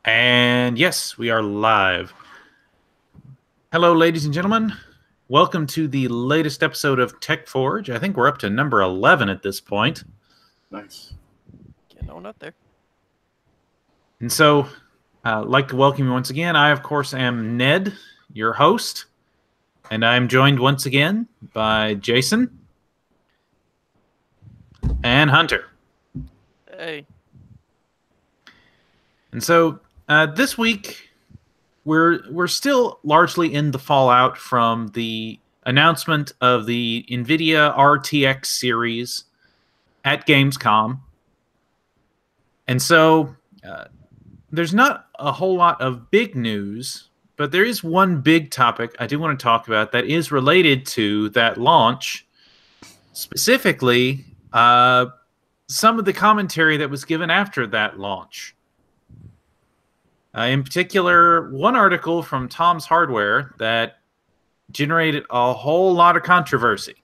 And yes, we are live. Hello, ladies and gentlemen. Welcome to the latest episode of TechForge. I think we're up to number 11 at this point. Nice. Getting on up there. And so, I'd like to welcome you once again. I, of course, am Ned, your host. And I'm joined once again by Jason and Hunter. Hey. And so, this week, we're still largely in the fallout from the announcement of the Nvidia RTX series at Gamescom. And so there's not a whole lot of big news, but there is one big topic I do want to talk about that is related to that launch, specifically some of the commentary that was given after that launch. In particular, one article from Tom's Hardware that generated a whole lot of controversy.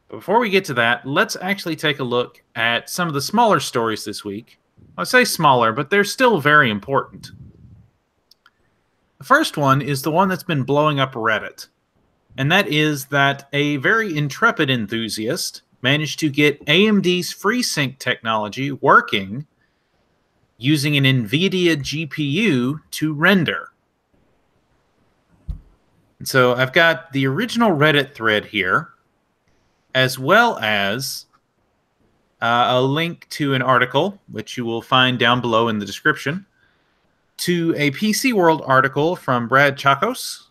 But before we get to that, let's actually take a look at some of the smaller stories this week. I say smaller, but they're still very important. The first one is the one that's been blowing up Reddit, and that is that a very intrepid enthusiast managed to get AMD's FreeSync technology working using an Nvidia GPU to render. And so I've got the original Reddit thread here, as well as a link to an article, which you will find down below in the description, to a PC World article from Brad Chacos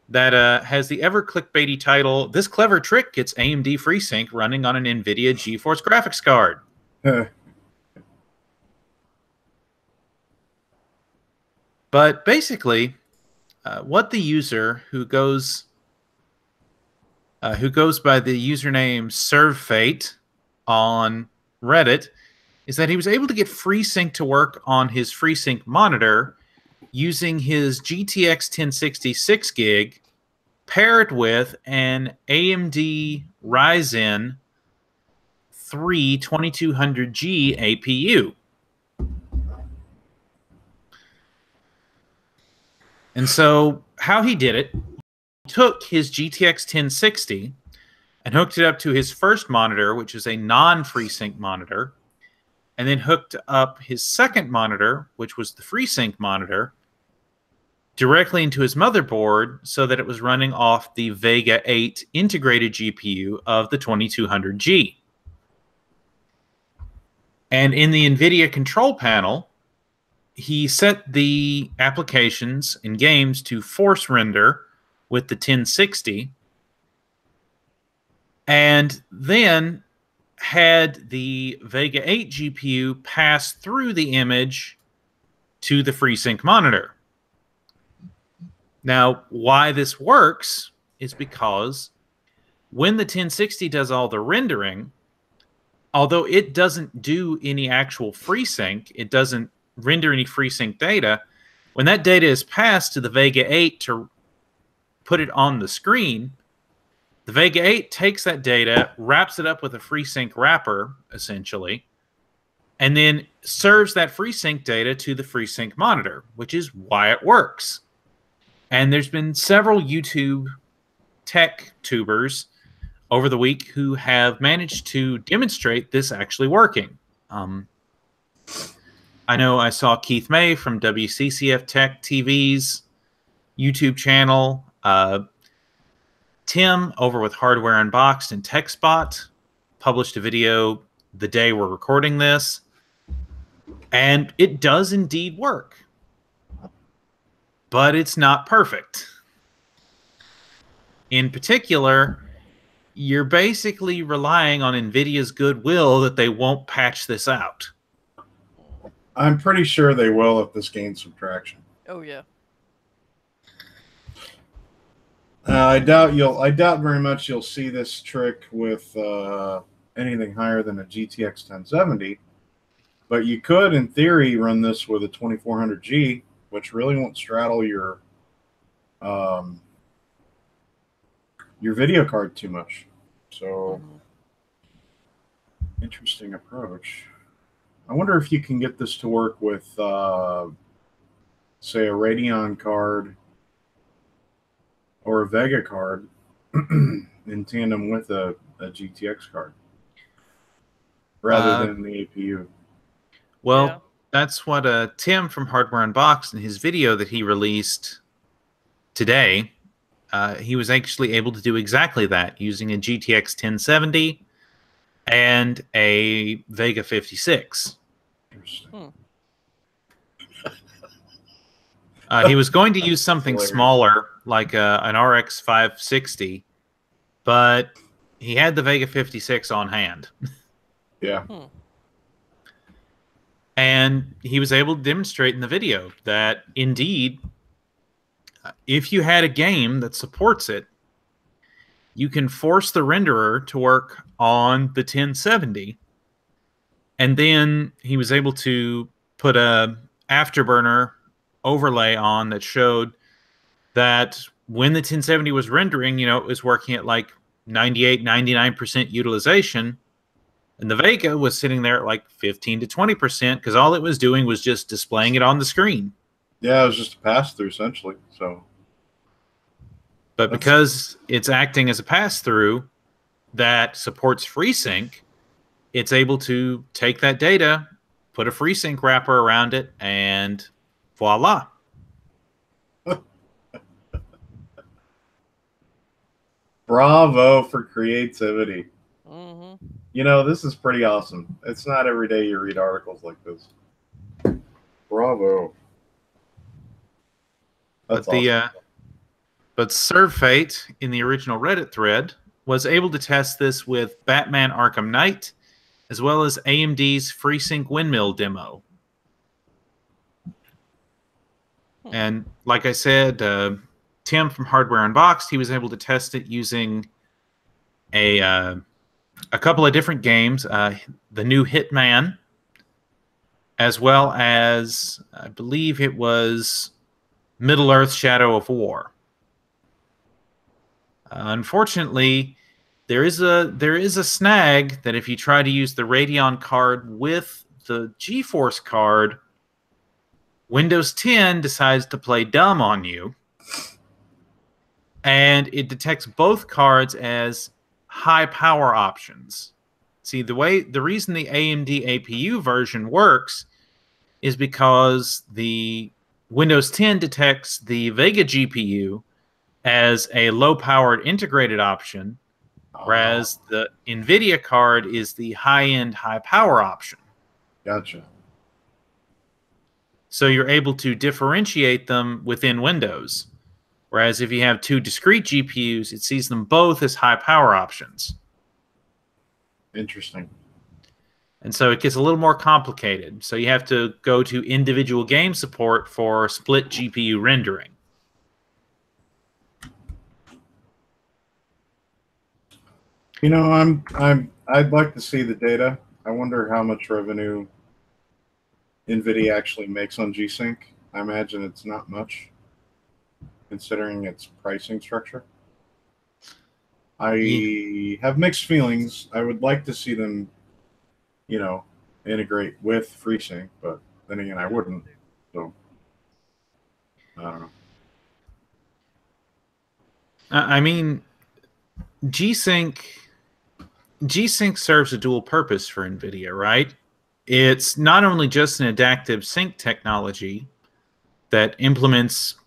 that has the ever clickbaity title, "This Clever Trick Gets AMD FreeSync Running on an Nvidia GeForce Graphics Card." But basically, what the user who goes by the username ServeFate on Reddit is that he was able to get FreeSync to work on his FreeSync monitor using his GTX 1060 6GB paired with an AMD Ryzen 3 2200G APU. And so how he did it, he took his GTX 1060 and hooked it up to his first monitor, which is a non-FreeSync monitor, and then hooked up his second monitor, which was the FreeSync monitor, directly into his motherboard so that it was running off the Vega 8 integrated GPU of the 2200G. And in the NVIDIA control panel, he set the applications and games to force render with the 1060, and then had the Vega 8 GPU pass through the image to the FreeSync monitor. Now, why this works is because when the 1060 does all the rendering, although it doesn't do any actual FreeSync, it doesn't render any FreeSync data, when that data is passed to the Vega 8 to put it on the screen, the Vega 8 takes that data, wraps it up with a FreeSync wrapper, essentially, and then serves that FreeSync data to the FreeSync monitor, which is why it works. And there's been several YouTube tech tubers over the week who have managed to demonstrate this actually working. I know I saw Keith May from WCCF Tech TV's YouTube channel. Tim over with Hardware Unboxed and TechSpot published a video the day we're recording this. And it does indeed work. But it's not perfect. In particular, you're basically relying on NVIDIA's goodwill that they won't patch this out. I'm pretty sure they will if this gains some traction. Oh yeah. I doubt very much you'll see this trick with anything higher than a GTX 1070, but you could, in theory, run this with a 2400G, which really won't straddle your video card too much. So Interesting approach. I wonder if you can get this to work with, say, a Radeon card or a Vega card in tandem with a GTX card rather than the APU. Well, Yeah. that's what Tim from Hardware Unboxed in his video that he released today, he was actually able to do exactly that using a GTX 1070 and a Vega 56. Interesting. He was going to use something hilarious. smaller, like an RX 560, but he had the Vega 56 on hand. Yeah. And he was able to demonstrate in the video that indeed, if you had a game that supports it, you can force the renderer to work on the 1070. And then he was able to put a afterburner overlay on that showed that when the 1070 was rendering, it was working at like 98, 99% utilization. And the Vega was sitting there at like 15 to 20% because all it was doing was just displaying it on the screen. Yeah, it was just a pass through essentially. So, but because it's acting as a pass through that supports FreeSync, it's able to take that data, put a FreeSync wrapper around it, and voila. Bravo for creativity. Mm-hmm. This is pretty awesome. It's not every day you read articles like this. Bravo. That's awesome. But ServeFate in the original Reddit thread was able to test this with Batman Arkham Knight, as well as AMD's FreeSync Windmill demo. And like I said, Tim from Hardware Unboxed, he was able to test it using a couple of different games, the new Hitman, as well as I believe it was Middle-earth: Shadow of War. Unfortunately, there is a snag that if you try to use the Radeon card with the GeForce card, Windows 10 decides to play dumb on you, and it detects both cards as high power options. See, the reason the AMD APU version works is because the Windows 10 detects the Vega GPU as a low-powered integrated option, whereas the Nvidia card is the high-end, high-power option. Gotcha. So you're able to differentiate them within Windows. Whereas if you have two discrete GPUs, it sees them both as high-power options. Interesting. And so it gets a little more complicated. So you have to go to individual game support for split GPU rendering. I'd like to see the data. I wonder how much revenue Nvidia actually makes on G-Sync. I imagine it's not much, considering its pricing structure. I have mixed feelings. I would like to see them, integrate with FreeSync, but then again, I wouldn't. So, I don't know. I mean, G-Sync serves a dual purpose for NVIDIA, right? It's not only just an adaptive sync technology that implements,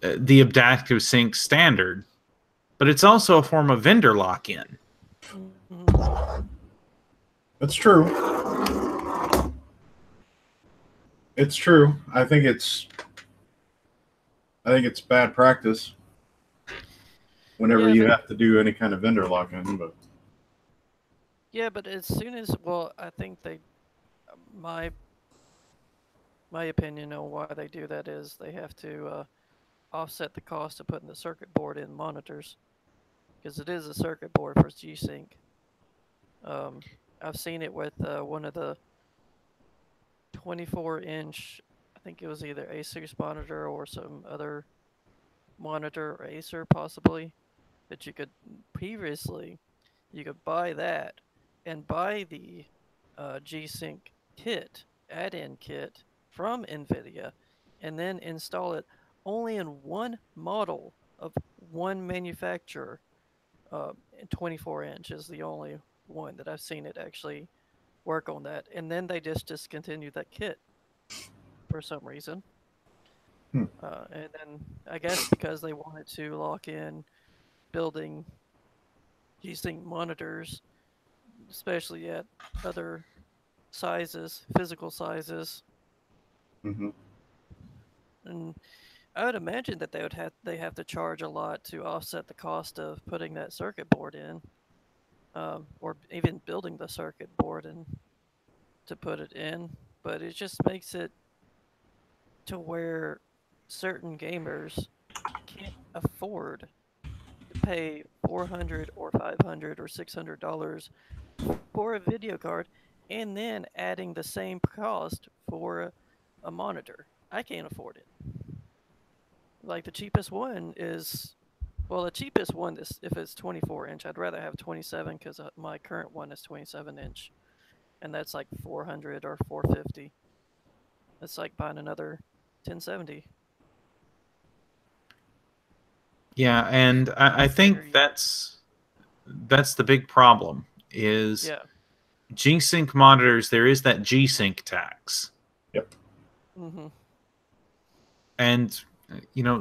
the adaptive sync standard, but it's also a form of vendor lock-in. That's true. It's true. I think it's bad practice whenever you have to do any kind of vendor lock-in, but yeah, but as soon as I think my opinion on why they do that is they have to offset the cost of putting the circuit board in monitors, because it is a circuit board for G-Sync. I've seen it with one of the 24-inch, I think it was either Asus monitor or some other monitor, or Acer possibly, that you could buy that and buy the G-Sync kit, add-in kit from Nvidia, and then install it only in one model of one manufacturer. 24-inch is the only one that I've seen it actually work on that, and then they just discontinued that kit for some reason. Hmm. And then I guess because they wanted to lock in building G-Sync monitors, especially at other sizes, physical sizes, Mm-hmm. and I would imagine that they have to charge a lot to offset the cost of putting that circuit board in, or even building the circuit board and to put it in. But it just makes it to where certain gamers can't afford to pay $400 or $500 or $600 for a video card, and then adding the same cost for a monitor. I can't afford it. Like the cheapest one is, well, the cheapest one is if it's 24-inch. I'd rather have 27 because my current one is 27-inch, and that's like 400 or 450. It's like buying another 1070. Yeah, and I think that's the big problem is Yeah. G-Sync monitors. There is that G-Sync tax. Yep. Mm-hmm. And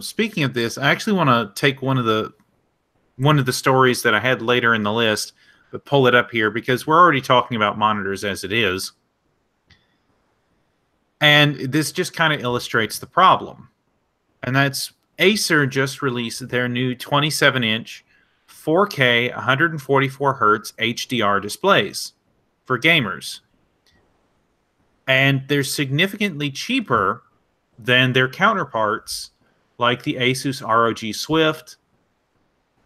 speaking of this, I actually want to take one of the stories that I had later in the list, but pull it up here because we're already talking about monitors as it is. And this just kind of illustrates the problem. And that's Acer just released their new 27-inch 4K 144 hertz HDR displays for gamers. And they're significantly cheaper than their counterparts like the Asus ROG Swift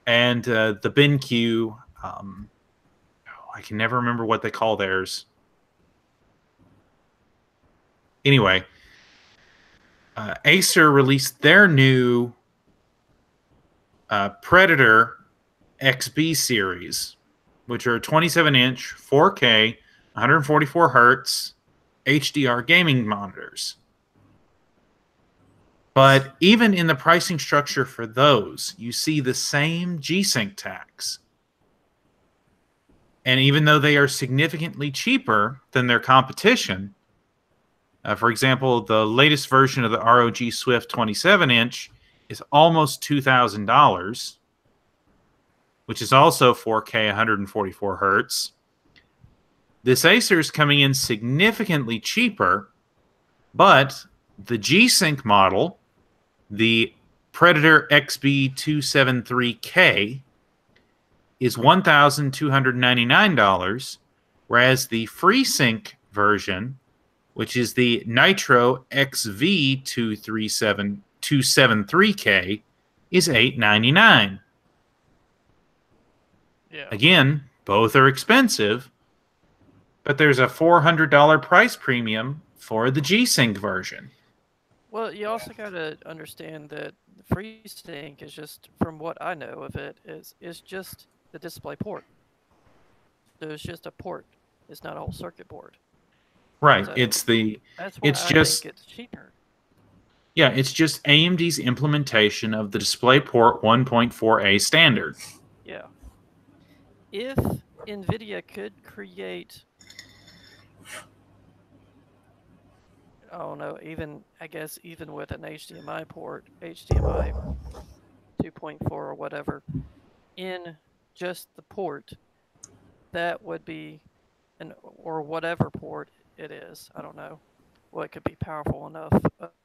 and the BenQ. I can never remember what they call theirs. Anyway, Acer released their new Predator XB series, which are 27-inch 4K 144 hertz HDR gaming monitors. But even in the pricing structure for those, you see the same G-Sync tax. And even though they are significantly cheaper than their competition, for example, the latest version of the ROG Swift 27-inch is almost $2,000, which is also 4K 144 hertz. This Acer is coming in significantly cheaper, but the G-Sync model, the Predator XB273K, is $1,299, whereas the FreeSync version, which is the Nitro XV273K, is $899. Yeah. Again, both are expensive, but there's a $400 price premium for the G-Sync version. Well, you also got to understand that FreeSync is just, from what I know of it, is just the display port. So it's just a port. It's not a whole circuit board. Right. So It's why I just think it's cheaper. Yeah, it's just AMD's implementation of the DisplayPort 1.4a standard. Yeah. If Nvidia could create, I don't know, I guess even with an HDMI port, HDMI 2.4 or whatever, in just the port, that would be or whatever port it is. I don't know what could be powerful enough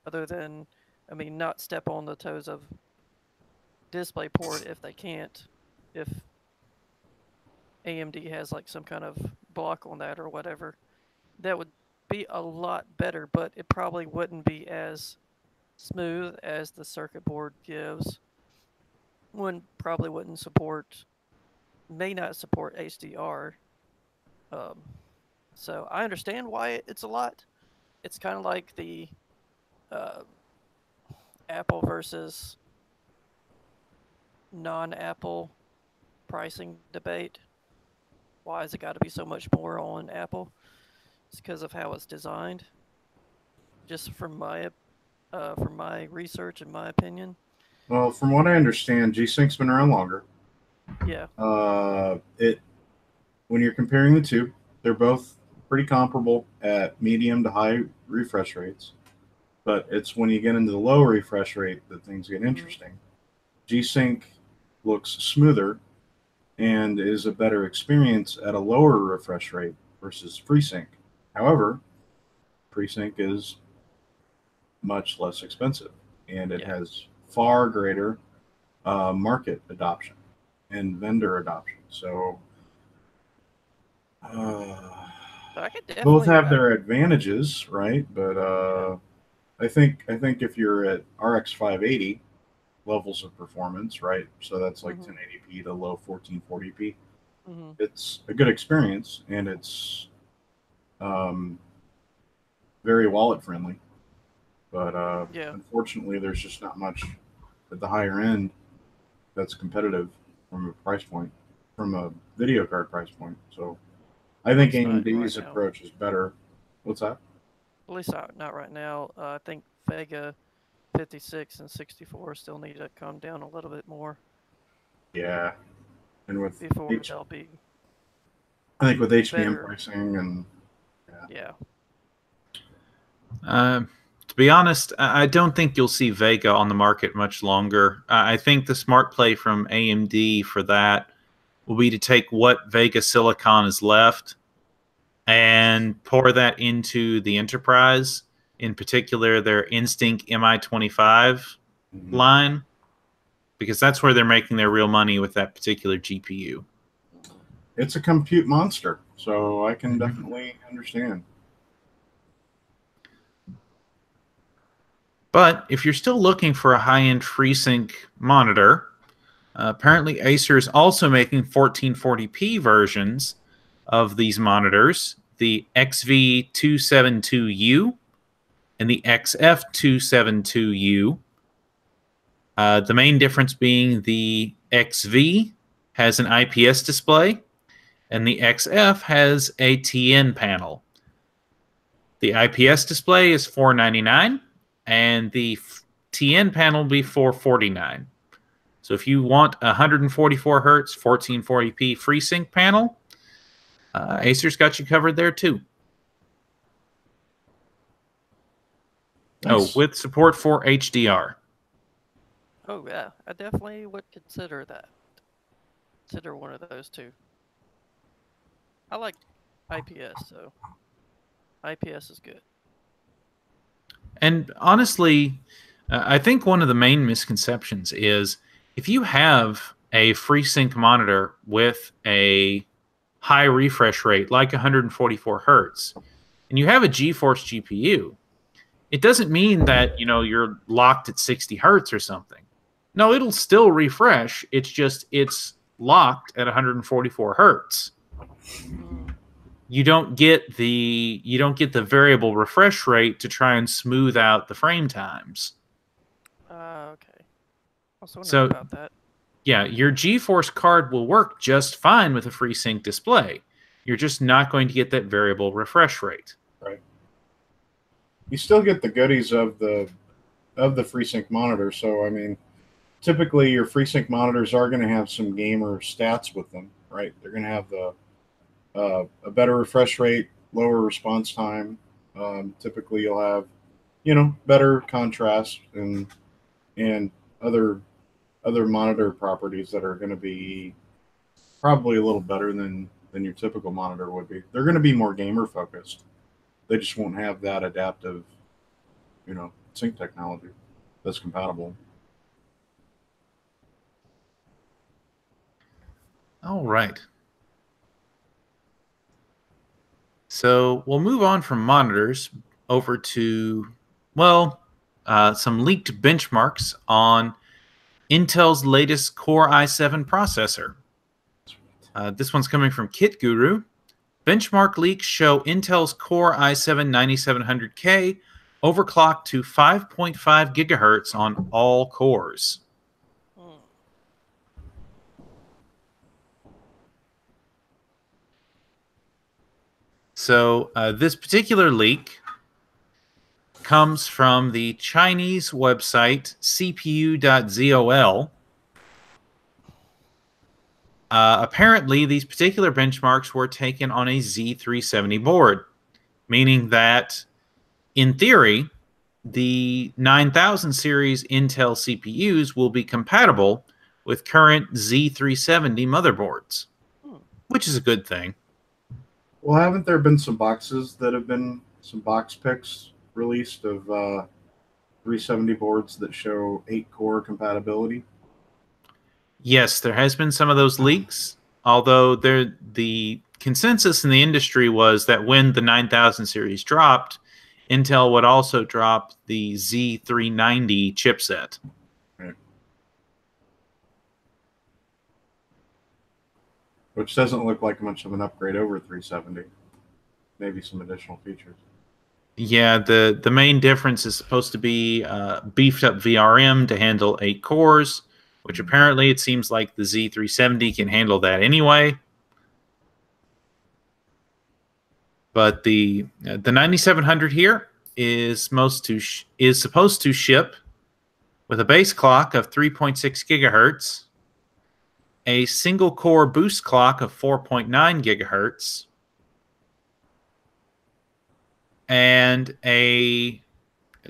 other than, I mean, not step on the toes of DisplayPort if they can't, if AMD has like some kind of block on that or whatever. That would be a lot better, but it probably wouldn't be as smooth as the circuit board gives. One probably wouldn't support, may not support HDR. Um, so I understand why it's a lot. It's kind of like the uh, Apple versus non-Apple pricing debate. why has it got to be so much more on Apple? It's because of how it's designed. Just from my research and my opinion. Well, from what I understand, G-Sync's been around longer. Yeah. It when you're comparing the two, they're both pretty comparable at medium to high refresh rates. But it's when you get into the low refresh rate that things get interesting. G-Sync looks smoother and is a better experience at a lower refresh rate versus FreeSync. However, FreeSync is much less expensive, and it has far greater market adoption and vendor adoption. So I could both definitely. have their advantages, right? But I think if you're at RX 580 levels of performance, right? So that's like 1080p to low 1440p. It's a good experience, and it's very wallet friendly. But unfortunately, there's just not much at the higher end that's competitive from a price point, from a video card price point. So I think AMD's approach is better. What's that? At least not right now. I think Vega 56 and 64 still need to come down a little bit more. Yeah, and with before they'll be. I think with HBM pricing and yeah. To be honest, I don't think you'll see Vega on the market much longer. I think the smart play from AMD for that will be to take what Vega silicon is left and pour that into the enterprise, in particular their Instinct MI25 line, because that's where they're making their real money with that particular GPU. It's a compute monster, so I can definitely understand. But if you're still looking for a high-end FreeSync monitor, apparently Acer is also making 1440p versions of these monitors, the XV272U and the XF272U. The main difference being the XV has an IPS display and the XF has a TN panel. The IPS display is $499 and the TN panel will be $449. So if you want a 144 hertz 1440p FreeSync panel, Acer's got you covered there too. Nice. Oh, with support for HDR. Oh yeah, I definitely would consider that. Consider one of those two. I like IPS, so IPS is good. And honestly, I think one of the main misconceptions is if you have a FreeSync monitor with a high refresh rate, like 144 hertz, and you have a GeForce GPU, it doesn't mean that you're locked at 60 hertz or something. No, it'll still refresh. It's just it's locked at 144 hertz. You don't get the variable refresh rate to try and smooth out the frame times. Okay. I was wondering about that. Yeah, your GeForce card will work just fine with a FreeSync display. You're just not going to get that variable refresh rate. Right. You still get the goodies of the FreeSync monitor. So I mean, typically your FreeSync monitors are going to have some gamer stats with them, right? They're going to have a better refresh rate, lower response time. Typically, you'll have, better contrast and other monitor properties that are going to be probably a little better than your typical monitor would be. They're going to be more gamer focused. They just won't have that adaptive, sync technology that's compatible. All right. So we'll move on from monitors over to, some leaked benchmarks on Intel's latest Core i7 processor. This one's coming from Kit Guru. Benchmark leaks show Intel's Core i7 9700K overclocked to 5.5 gigahertz on all cores. So this particular leak comes from the Chinese website cpu.zol. Apparently, these particular benchmarks were taken on a Z370 board, meaning that, in theory, the 9000 series Intel CPUs will be compatible with current Z370 motherboards, which is a good thing. Well, haven't there been some boxes that have been some box pics released of 370 boards that show 8-core compatibility? Yes, there has been some of those leaks, although the consensus in the industry was that when the 9000 series dropped, Intel would also drop the Z390 chipset. Right. Which doesn't look like much of an upgrade over 370. Maybe some additional features. Yeah, the main difference is supposed to be beefed up VRM to handle 8 cores, which apparently it seems like the Z370 can handle that anyway. But the 9700 here is supposed to ship with a base clock of 3.6 gigahertz, a single core boost clock of 4.9 gigahertz, and it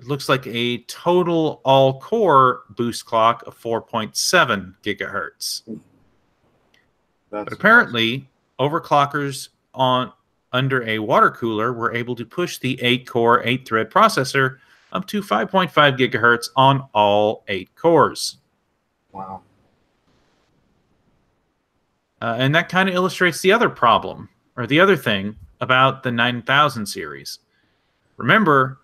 looks like a total all-core boost clock of 4.7 gigahertz. But apparently, overclockers under a water cooler were able to push the 8-core, 8-thread processor up to 5.5 gigahertz on all 8 cores. Wow. And that kind of illustrates the other problem, or the other thing about the 9000 series. Remember,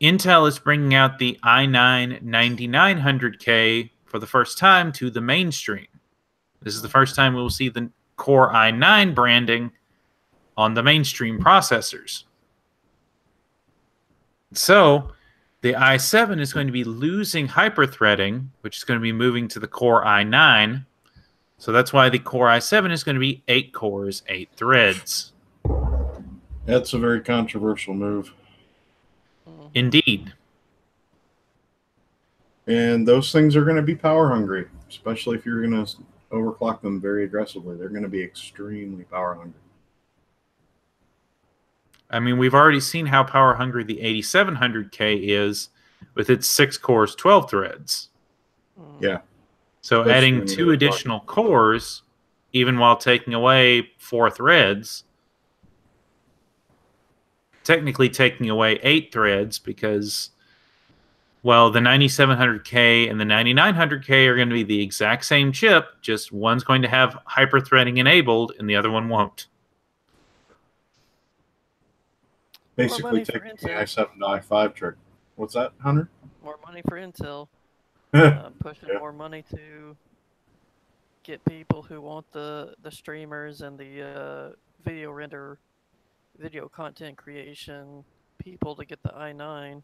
Intel is bringing out the i9 9900K for the first time to the mainstream. This is the first time we will see the Core i9 branding on the mainstream processors. So the i7 is going to be losing hyperthreading, which is going to be moving to the Core i9. So that's why the Core i7 is going to be 8 cores, 8 threads. That's a very controversial move. Indeed. And those things are going to be power hungry, especially if you're going to overclock them very aggressively. They're going to be extremely power hungry. I mean, we've already seen how power hungry the 8700K is with its 6 cores, 12 threads. Yeah. So adding 2 additional cores, even while taking away 4 threads, technically taking away 8 threads because, well, the 9700K and the 9900K are going to be the exact same chip, just one's going to have hyperthreading enabled and the other one won't. Basically taking the i7 to i5 trick. What's that, Hunter? More money for Intel. Pushing more money to get people who want the streamers and the video content creation people to get the i9,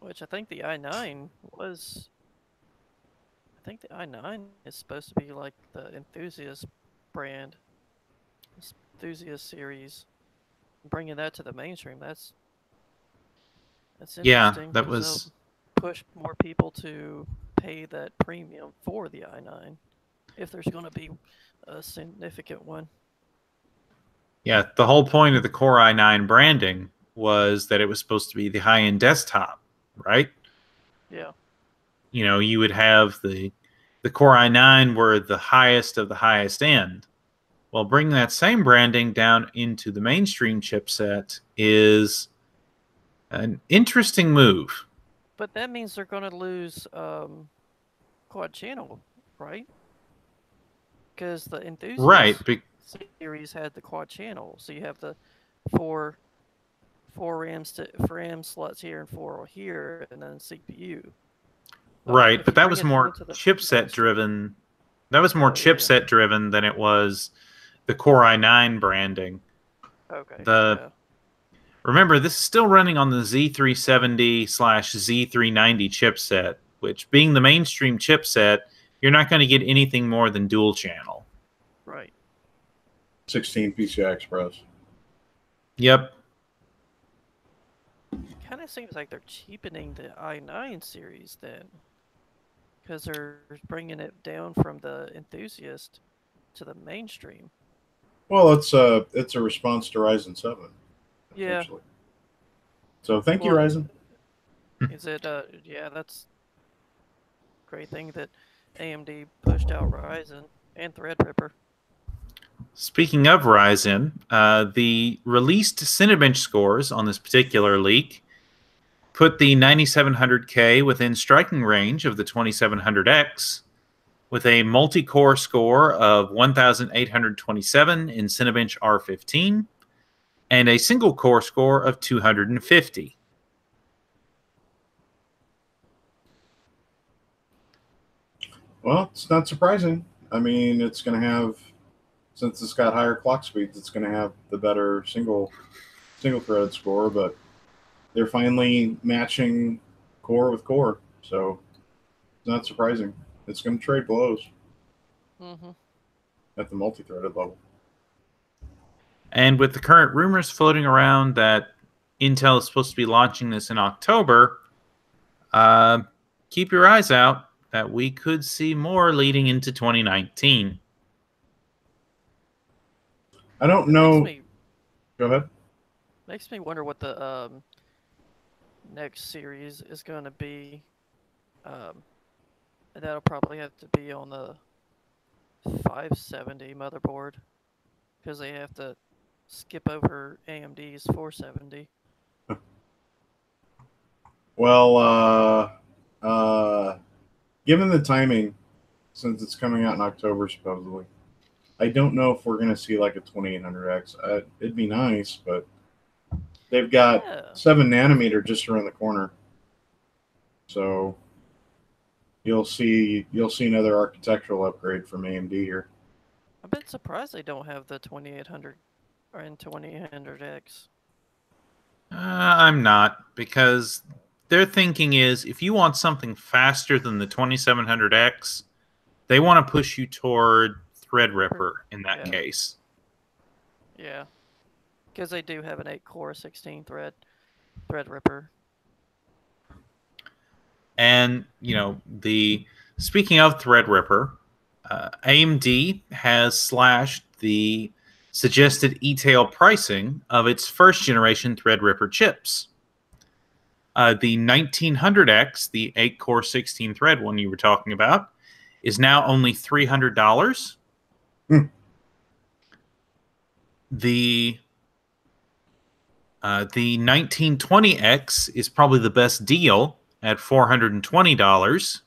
which I think the i9 is supposed to be like the enthusiast brand, enthusiast series. Bringing that to the mainstream, that's interesting. Yeah, that was push more people to pay that premium for the i9 if there's going to be a significant one. Yeah, the whole point of the Core i9 branding was that it was supposed to be the high-end desktop, right? Yeah. You know, you would have the Core i9 were the highest of the highest end. Well, bringing that same branding down into the mainstream chipset is an interesting move. But that means they're going to lose quad channel, right? Because the enthusiast series had the quad channel, so you have the four RAM slots here and 4 here, and then CPU. Right, but that was more chipset driven. That was more chipset driven than it was the Core i9 branding. Okay. Remember, this is still running on the Z370/Z390 chipset, which, being the mainstream chipset, you're not going to get anything more than dual channel. Right. 16 PCI Express. Yep. Kind of seems like they're cheapening the i9 series then, because they're bringing it down from the enthusiast to the mainstream. Well, it's a response to Ryzen 7, Yeah. essentially. So thank you, Well, Ryzen. is it? Yeah, that's a great thing that AMD pushed out Ryzen and Threadripper. Speaking of Ryzen, the released Cinebench scores on this particular leak put the 9700K within striking range of the 2700X with a multi-core score of 1827 in Cinebench R15 and a single core score of 250. Well, it's not surprising. I mean, it's going to have, since it's got higher clock speeds, it's going to have the better single thread score. But they're finally matching core with core, so it's not surprising. It's going to trade blows Mm-hmm. at the multi-threaded level. And with the current rumors floating around that Intel is supposed to be launching this in October, keep your eyes out that we could see more leading into 2019. I don't It know. Go ahead. makes me wonder what the next series is going to be. And that'll probably have to be on the 570 motherboard because they have to skip over AMD's 470. Well, given the timing, since it's coming out in October supposedly, I don't know if we're going to see like a 2800X. It'd be nice, but they've got Yeah. 7 nanometer just around the corner, so you'll see another architectural upgrade from AMD here. I'm a bit surprised they don't have the 2800 or in 2800X. I'm not, because their thinking is if you want something faster than the 2700X, they want to push you toward Threadripper in that Yeah. case. Yeah. Because they do have an 8-core 16 Threadripper. And, speaking of Threadripper, AMD has slashed the suggested e-tail pricing of its first generation Threadripper chips. The 1900X, the 8-core 16 thread one you were talking about, is now only $300. The 1920X is probably the best deal at $420.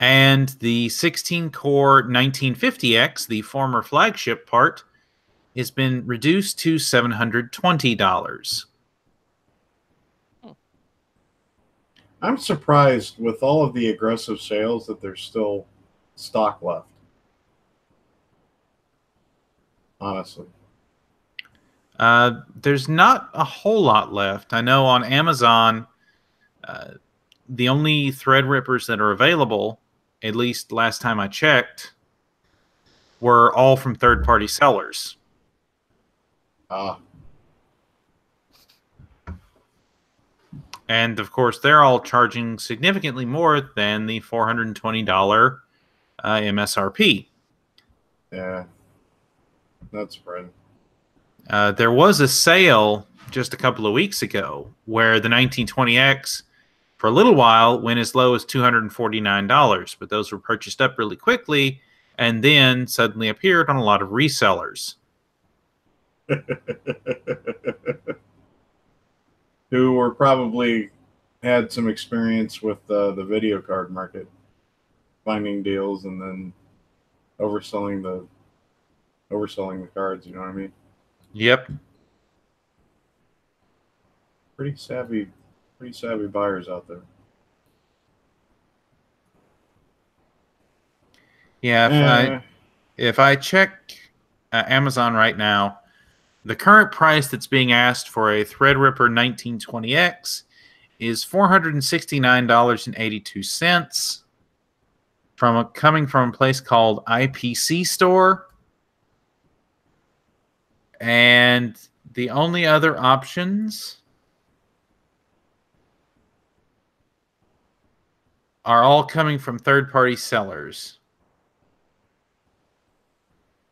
And the 16-core 1950X, the former flagship part, has been reduced to $720. I'm surprised with all of the aggressive sales that there's still stock left. Honestly. There's not a whole lot left. I know on Amazon, the only Threadrippers that are available, at least last time I checked, were all from third-party sellers. And, of course, they're all charging significantly more than the $420 MSRP. Yeah. That's surprising. There was a sale just a couple of weeks ago where the 1920X, for a little while, went as low as $249, but those were purchased up really quickly and then suddenly appeared on a lot of resellers. Who were probably had some experience with the video card market, finding deals and then overselling the cards. You know what I mean? Yep. Pretty savvy buyers out there. Yeah, if I check Amazon right now, the current price that's being asked for a Threadripper 1920X is $469.82 coming from a place called IPC Store. And the only other options are all coming from third-party sellers.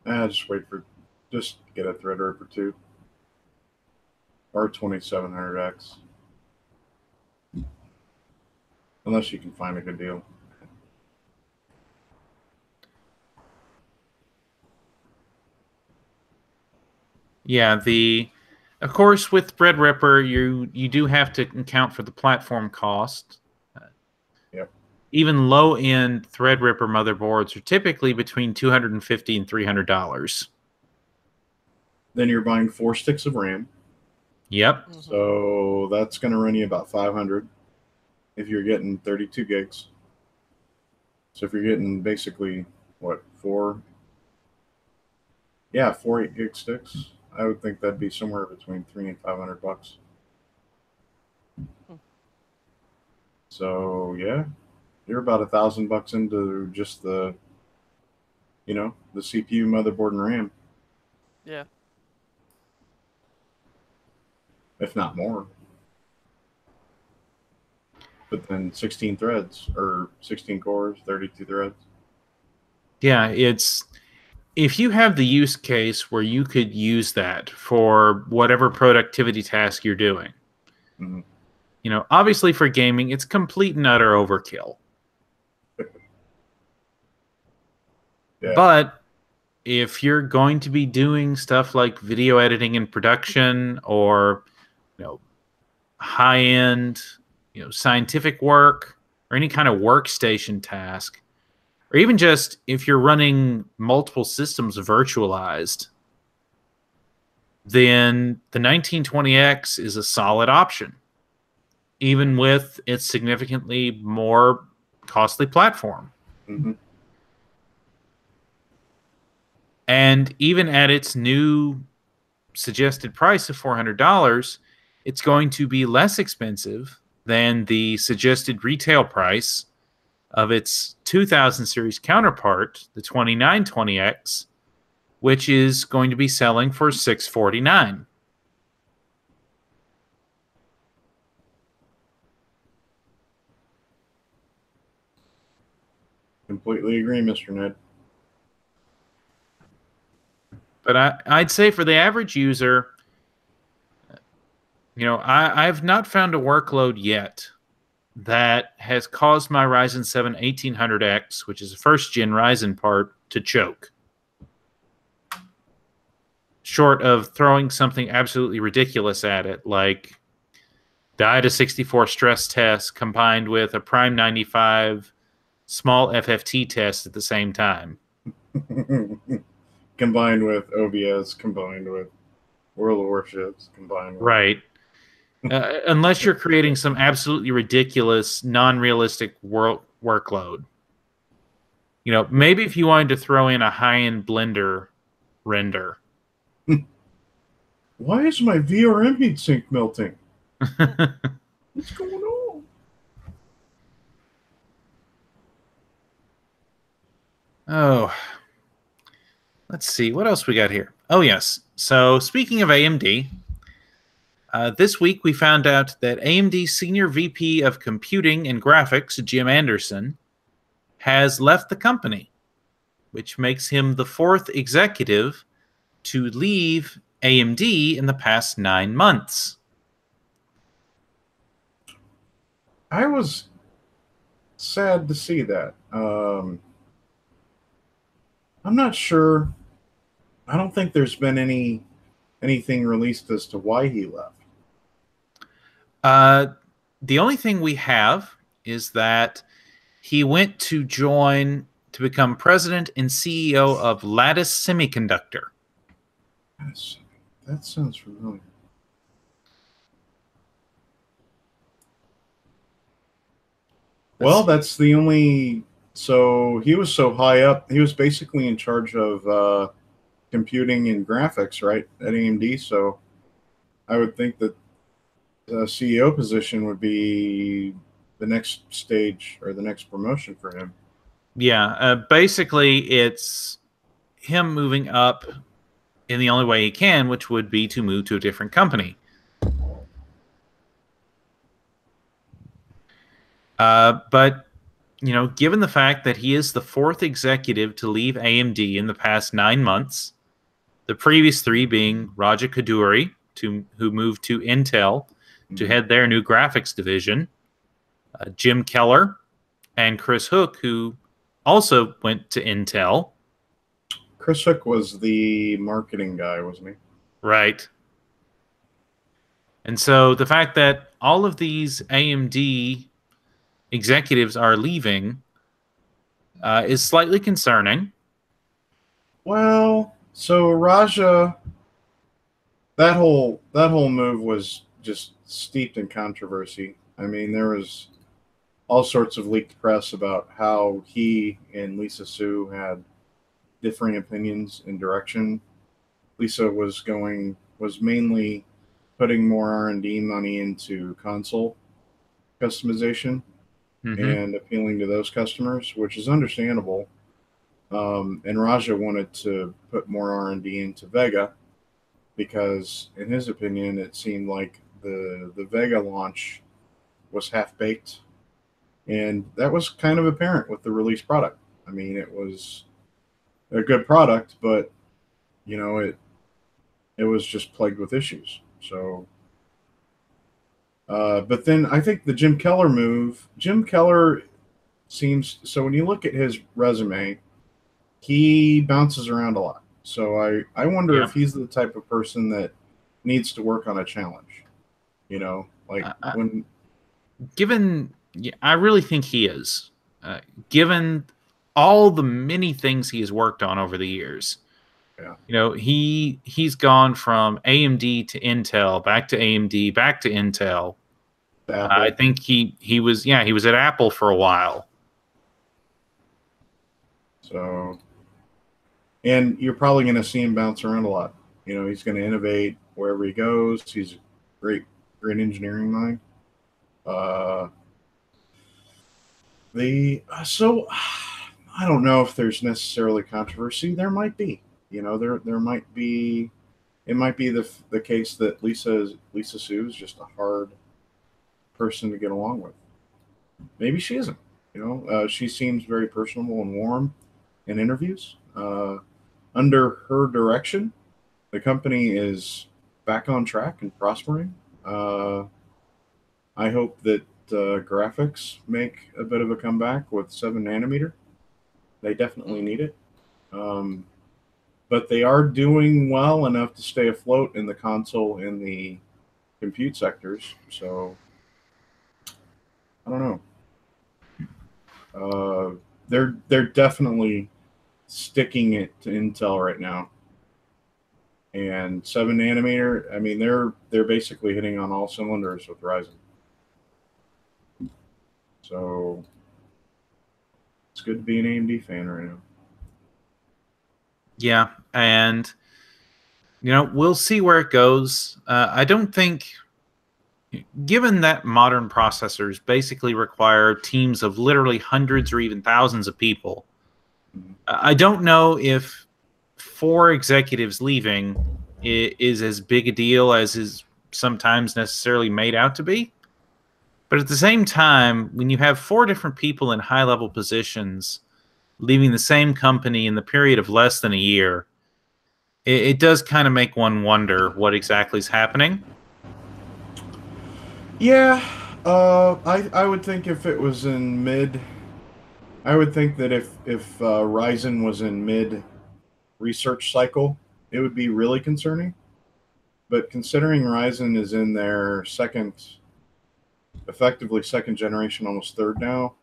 Just get a Threadripper 2 or 2700X. Unless you can find a good deal. Yeah, of course, with Threadripper, you do have to account for the platform cost. Yep. Even low-end Threadripper motherboards are typically between $250 and $300. Then you're buying 4 sticks of RAM. Yep. So that's going to run you about 500 if you're getting 32 gigs. So if you're getting basically, what, 4 8-gig sticks, I would think that'd be somewhere between $300 and $500. So yeah, you're about $1,000 into just the CPU, motherboard, and RAM. Yeah. If not more. But then 16 threads or 16 cores, 32 threads. Yeah, if you have the use case where you could use that for whatever productivity task you're doing. Mm-hmm. Obviously for gaming, it's complete and utter overkill. Yeah. But if you're going to be doing stuff like video editing and production, or high-end scientific work, or any kind of workstation task, or even just if you're running multiple systems virtualized, then the 1920X is a solid option, even with its significantly more costly platform. Mm-hmm. And even at its new suggested price of $400, it's going to be less expensive than the suggested retail price of its 2000 series counterpart, the 2920X, which is going to be selling for $649. Completely agree, Mr. Ned. But I'd say for the average user, I've not found a workload yet that has caused my Ryzen 7 1800X, which is a first-gen Ryzen part, to choke. Short of throwing something absolutely ridiculous at it, like the IDA 64 stress test combined with a Prime 95 small FFT test at the same time. Combined with OBS, combined with World of Warships, combined with... Right. Unless you're creating some absolutely ridiculous, non-realistic workload. Maybe if you wanted to throw in a high-end Blender render. Why is my VRM heatsink melting? What's going on? Oh, let's see. What else we got here? Oh, yes. So speaking of AMD, this week we found out that AMD's Senior VP of Computing and Graphics, Jim Anderson, has left the company, which makes him the 4th executive to leave AMD in the past 9 months. I was sad to see that. I'm not sure. I don't think there's been anything released as to why he left. The only thing we have is that he went to become president and CEO of Lattice Semiconductor. That sounds familiar. Well, that's the only... So he was so high up. He was basically in charge of computing and graphics, right, at AMD. So I would think that the CEO position would be the next stage or the next promotion for him. Yeah, basically it's him moving up in the only way he can, which would be to move to a different company. But, given the fact that he is the fourth executive to leave AMD in the past 9 months, the previous three being Raja Koduri, who moved to Intel to head their new graphics division, Jim Keller, and Chris Hook, who also went to Intel. Chris Hook was the marketing guy, wasn't he? Right. And so the fact that all of these AMD executives are leaving is slightly concerning. Well, so Raja, that whole move was just steeped in controversy. I mean, there was all sorts of leaked press about how he and Lisa Su had differing opinions in direction. Lisa was mainly putting more R&D money into console customization and appealing to those customers, which is understandable. And Raja wanted to put more R&D into Vega because, in his opinion, it seemed like the Vega launch was half baked, and that was kind of apparent with the release product. I mean, it was a good product, but it was just plagued with issues. So, but then I think the Jim Keller move. Jim Keller seems so when you look at his resume, he bounces around a lot. So I wonder if he's the type of person that needs to work on a challenge. I really think he is. Given all the many things he has worked on over the years. Yeah. He's gone from AMD to Intel, back to AMD, back to Intel. I think he was at Apple for a while. So, and you're probably going to see him bounce around a lot. He's going to innovate wherever he goes. He's a great engineering mind. So I don't know if there's necessarily controversy. There might be. There might be. It might be the case that Lisa Su is just a hard person to get along with. Maybe she isn't. She seems very personable and warm in interviews. Under her direction, the company is back on track and prospering. I hope that graphics make a bit of a comeback with 7 nanometer. They definitely need it. But they are doing well enough to stay afloat in the console and the compute sectors. So I don't know. They're definitely sticking it to Intel right now. And 7 nanometer, I mean, they're basically hitting on all cylinders with Ryzen. So it's good to be an AMD fan right now. Yeah, and we'll see where it goes. I don't think, given that modern processors basically require teams of literally hundreds or even thousands of people, I don't know if 4 executives leaving is as big a deal as is sometimes necessarily made out to be. But at the same time, when you have 4 different people in high-level positions leaving the same company in the period of less than a year, it does kind of make one wonder what exactly is happening. Yeah, I would think if it was in mid, I would think that if Ryzen was in mid research cycle, it would be really concerning. But considering Ryzen is in their effectively second generation, almost third now,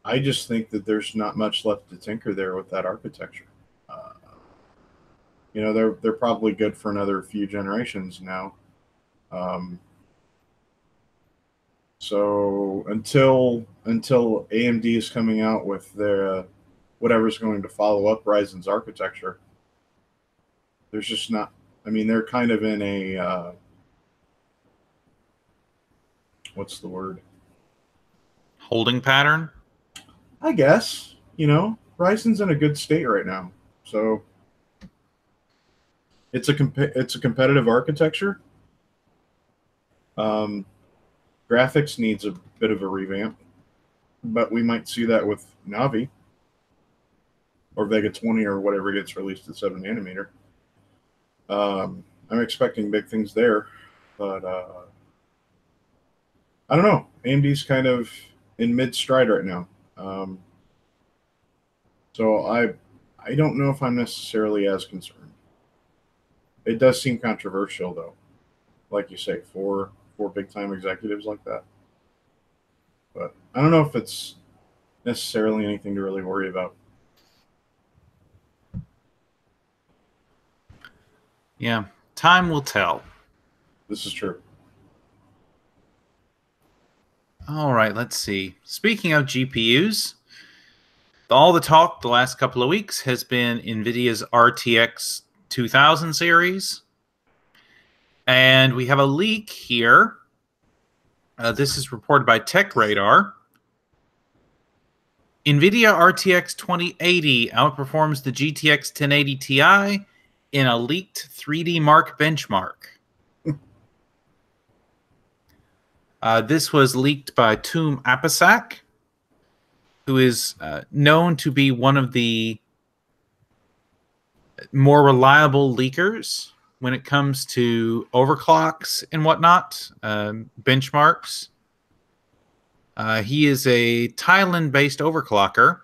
I just think that there's not much left to tinker there with that architecture. They're probably good for another few generations now. So until AMD is coming out with their whatever's going to follow up Ryzen's architecture, there's just not. I mean, they're kind of in a what's the word? Holding pattern? I guess, Ryzen's in a good state right now, so it's a competitive architecture. Graphics needs a bit of a revamp, but we might see that with Navi or Vega 20 or whatever gets released at 7 nanometer. I'm expecting big things there, but I don't know. AMD's kind of in mid stride right now, so I don't know if I'm necessarily as concerned. It does seem controversial, though, like you say, for big time executives like that. But I don't know if it's necessarily anything to really worry about. Yeah, time will tell. This is true. All right, let's see. Speaking of GPUs, all the talk the last couple of weeks has been Nvidia's RTX 2000 series. And we have a leak here. This is reported by TechRadar. Nvidia RTX 2080 outperforms the GTX 1080 Ti in a leaked 3D Mark benchmark. This was leaked by Toom Apisak, who is known to be one of the more reliable leakers when it comes to overclocks and whatnot, benchmarks. He is a Thailand-based overclocker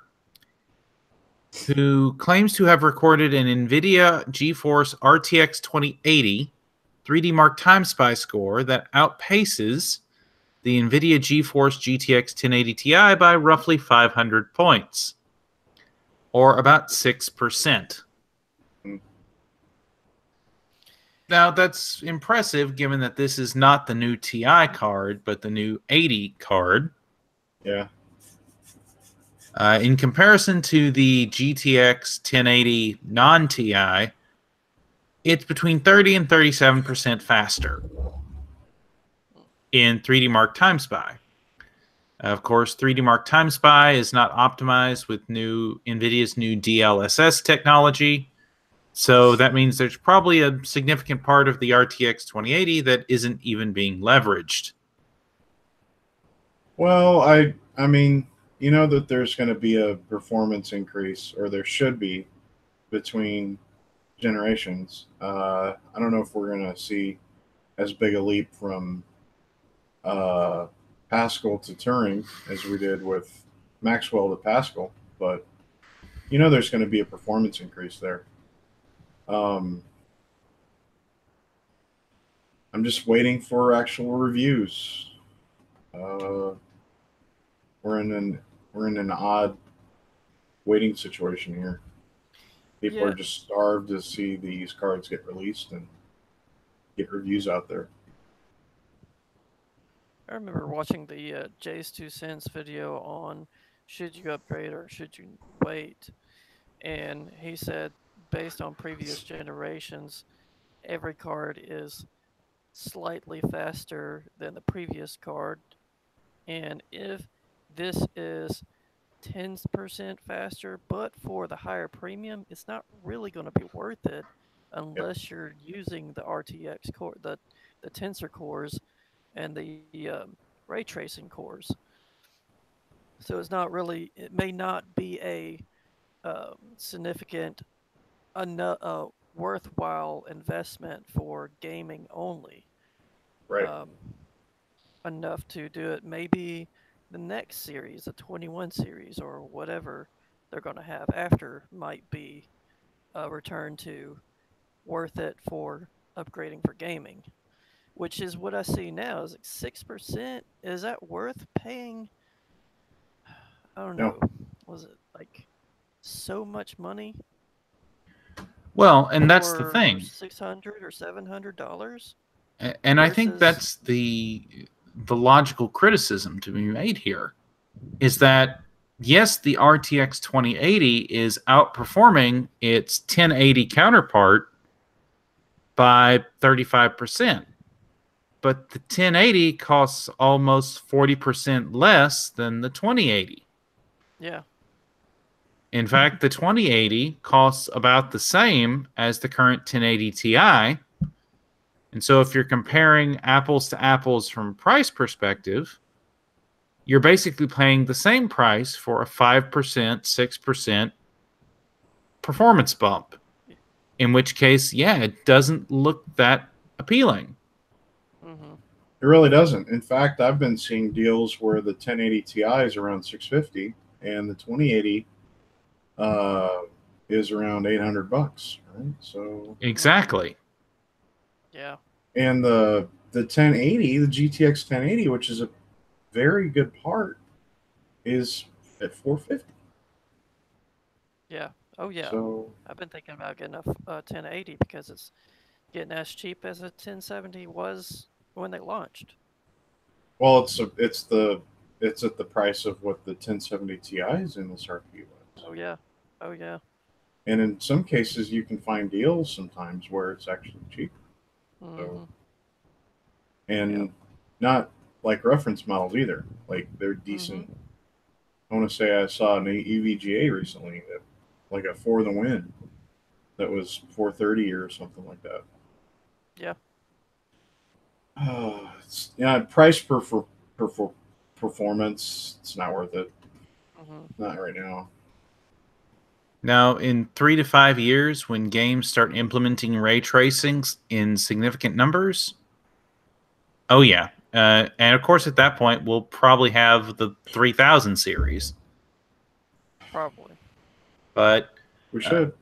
who claims to have recorded an NVIDIA GeForce RTX 2080 3D Mark Time Spy score that outpaces the NVIDIA GeForce GTX 1080 Ti by roughly 500 points, or about 6%. Now, that's impressive given that this is not the new Ti card, but the new 80 card. Yeah. In comparison to the GTX 1080 non-Ti, it's between 30 and 37% faster in 3D Mark Time Spy. Of course, 3D Mark Time Spy is not optimized with NVIDIA's new DLSS technology, so that means there's probably a significant part of the RTX 2080 that isn't even being leveraged. Well, I mean, you know that there's going to be a performance increase, or there should be, between generations. I don't know if we're going to see as big a leap from Pascal to Turing as we did with Maxwell to Pascal, but you know there's going to be a performance increase there. I'm just waiting for actual reviews. We're in an odd waiting situation here. People are just starved to see these cards get released and get reviews out there. I remember watching the Jay's 2 Cents video on should you upgrade or should you wait, and he said based on previous generations, every card is slightly faster than the previous card, and if this is 10% faster, but for the higher premium, it's not really going to be worth it unless you're using the RTX core, the tensor cores, and the ray tracing cores. So it's not really. It may not be a significant, worthwhile investment for gaming only. Right. Enough to do it. Maybe the next series, the 21 series, or whatever they're going to have after, might be a return to worth it for upgrading for gaming, which is what I see now. Is like 6%. Is that worth paying? I don't know. Was it like so much money? Well, and that's the thing. $600 or $700. And I think that's the logical criticism to be made here, is that yes, the RTX 2080 is outperforming its 1080 counterpart by 35%, but the 1080 costs almost 40% less than the 2080. Yeah. In fact, the 2080 costs about the same as the current 1080 Ti. And so if you're comparing apples to apples from a price perspective, you're basically paying the same price for a 5%, 6% performance bump. In which case, yeah, it doesn't look that appealing. Mm-hmm. It really doesn't. In fact, I've been seeing deals where the 1080 Ti is around 650 and the 2080 is around $800, right? So Exactly. Yeah. and the 1080, the GTX 1080, which is a very good part, is at 450. Yeah. Oh yeah. So I've been thinking about getting a 1080 because it's getting as cheap as a 1070 was when they launched. well, it's at the price of what the 1070 Ti's in this RP was. Oh yeah. Oh yeah. And in some cases, you can find deals sometimes where it's actually cheaper. Mm-hmm. So, and Yep. not like reference models either. Like they're decent. Mm-hmm. I want to say I saw an EVGA recently that like a For the Win that was 430 or something like that. Yeah. Yeah, price per performance, it's not worth it. Mm-hmm. Not right now. Now, in 3 to 5 years, when games start implementing ray tracing in significant numbers, oh yeah. And of course, at that point, we'll probably have the 3000 series. Probably. But We uh, should.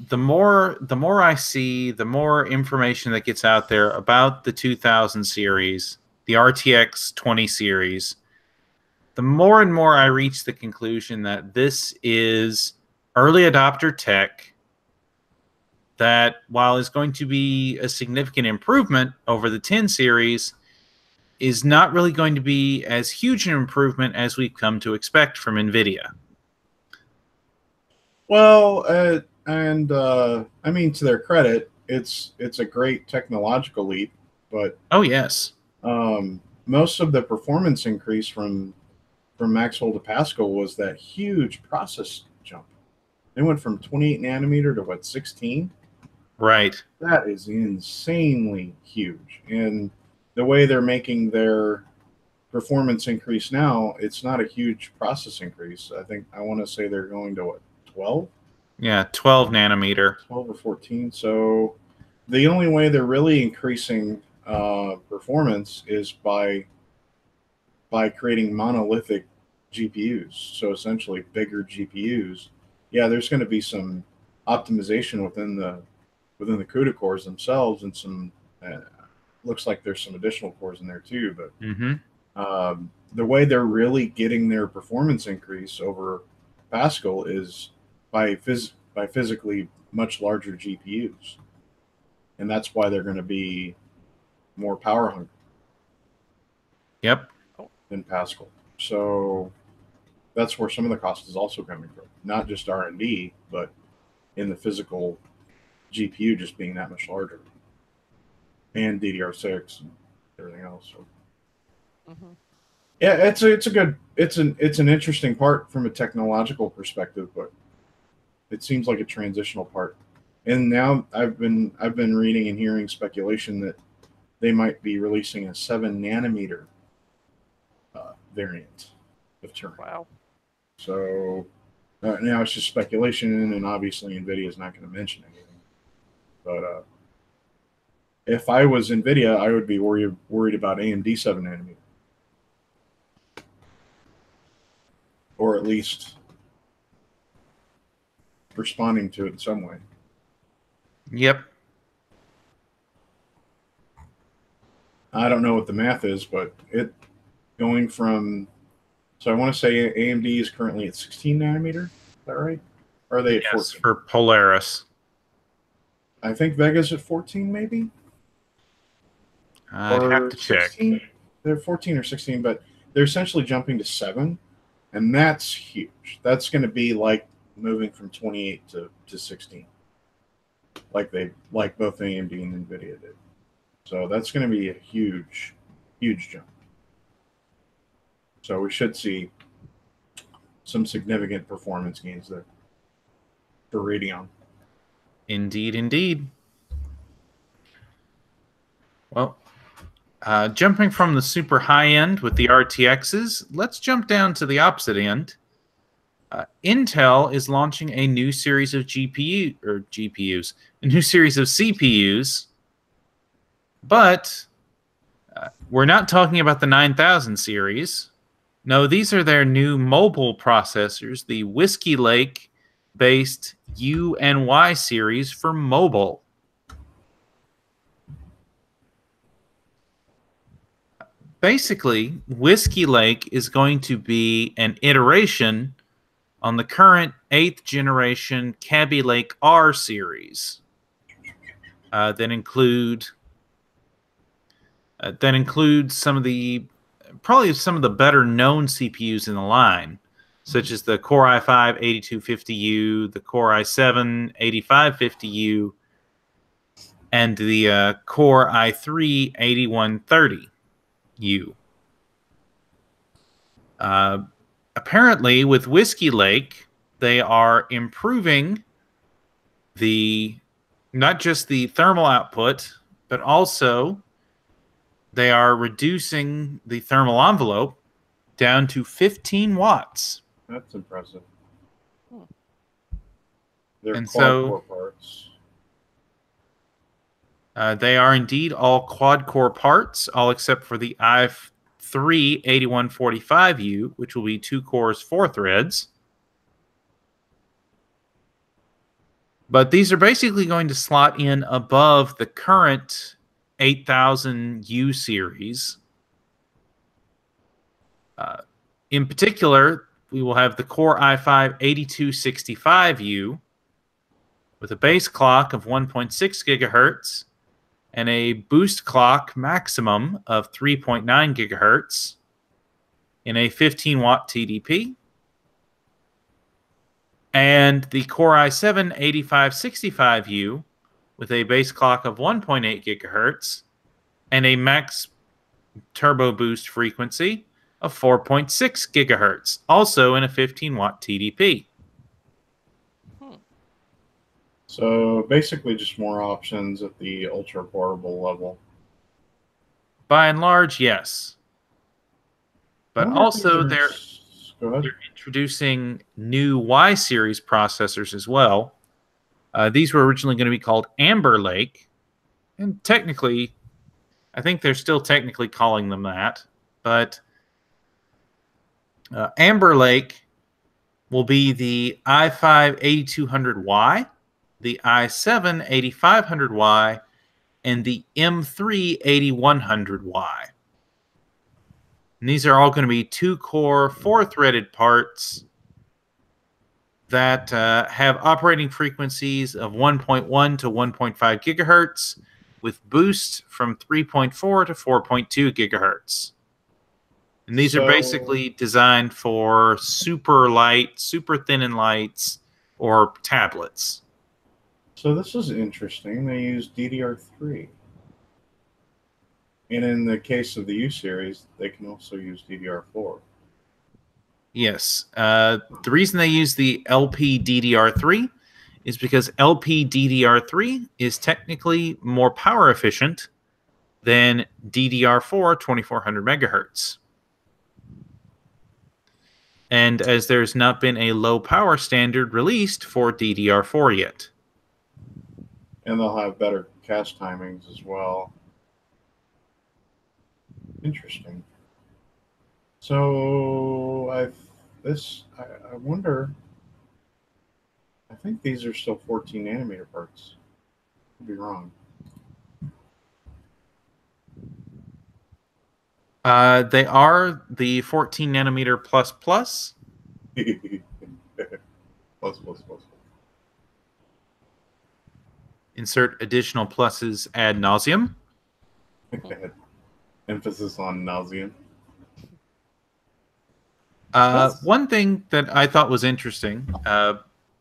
the more I see, the more information that gets out there about the 2000 series, the RTX 20 series, the more and more I reach the conclusion that this is early adopter tech that, while is going to be a significant improvement over the 10 series, is not really going to be as huge an improvement as we've come to expect from Nvidia. Well, I mean, to their credit, it's a great technological leap, but Oh yes. most of the performance increase from Maxwell to Pascal was that huge process jump. They went from 28 nanometer to what, 16? Right. That is insanely huge. And the way they're making their performance increase now, it's not a huge process increase. I think I want to say they're going to what, 12? Yeah, 12 nanometer. 12 or 14. So the only way they're really increasing performance is by creating monolithic GPUs. So essentially bigger GPUs. Yeah, there's going to be some optimization within the CUDA cores themselves, and some looks like there's some additional cores in there too. But Mm-hmm. the way they're really getting their performance increase over Pascal is by physically much larger GPUs, and that's why they're going to be more power hungry Yep. than Pascal. So that's where some of the cost is also coming from, not just R&D, but in the physical GPU just being that much larger, and DDR6 and everything else. So Mm-hmm. yeah, it's an interesting part from a technological perspective, but it seems like a transitional part. And now I've been reading and hearing speculation that they might be releasing a 7 nanometer variant of Turing. Wow. So now it's just speculation, and obviously Nvidia is not going to mention anything. But if I was Nvidia, I would be worried about AMD 7 nanometer, or at least responding to it in some way. Yep. I don't know what the math is, but it going from, so I want to say AMD is currently at 16 nanometer. Is that right? Or are they at Yes, 14? for Polaris. I think Vega's at 14, maybe, I'd have or to check. 16. They're 14 or 16, but they're essentially jumping to 7, and that's huge. That's going to be like moving from 28 to 16, like both AMD and Nvidia did. So that's going to be a huge jump. So we should see some significant performance gains there for Radeon. Indeed, indeed. Well, jumping from the super high end with the RTXs, let's jump down to the opposite end. Intel is launching a new series of GPUs, a new series of CPUs, but we're not talking about the 9000 series. No, these are their new mobile processors, the Whiskey Lake-based U-NY series for mobile. Basically, Whiskey Lake is going to be an iteration on the current 8th generation Kaby Lake R series that includes some of the better known CPUs in the line, such as the Core i5 8250U, the Core i7 8550U, and the Core i3 8130U. Apparently, with Whiskey Lake, they are improving not just the thermal output, but also they are reducing the thermal envelope down to 15 watts. That's impressive. Hmm. They're quad-core parts. They are indeed all quad-core parts, all except for the i3 8145U, which will be 2 cores, 4 threads. But these are basically going to slot in above the current 8000U series. In particular, we will have the Core i5 8265U with a base clock of 1.6 gigahertz and a boost clock maximum of 3.9 gigahertz in a 15-watt TDP. And the Core i7 8565U with a base clock of 1.8 gigahertz and a max turbo boost frequency of 4.6 gigahertz, also in a 15-watt TDP. So basically just more options at the ultra portable level. By and large, yes. But also they're introducing new Y series processors as well. These were originally going to be called Amber Lake. And technically, I think they're still technically calling them that. But Amber Lake will be the i5 8200Y, the i7 8500Y, and the M3 8100Y. And these are all going to be 2-core, 4-threaded parts that have operating frequencies of 1.1 to 1.5 gigahertz with boost from 3.4 to 4.2 gigahertz. And these are basically designed for super light, super thin and lights, or tablets. So this is interesting. They use DDR3. And in the case of the U series, they can also use DDR4. Yes. The reason they use the LPDDR3 is because LPDDR3 is technically more power efficient than DDR4 2400 megahertz. And as there's not been a low power standard released for DDR4 yet. And they'll have better cache timings as well. Interesting. So I wonder. I think these are still 14 nanometer parts. Could be wrong. They are the 14 nanometer plus plus. plus. Insert additional pluses ad nauseum. Emphasis on nauseum. One thing that I thought was interesting,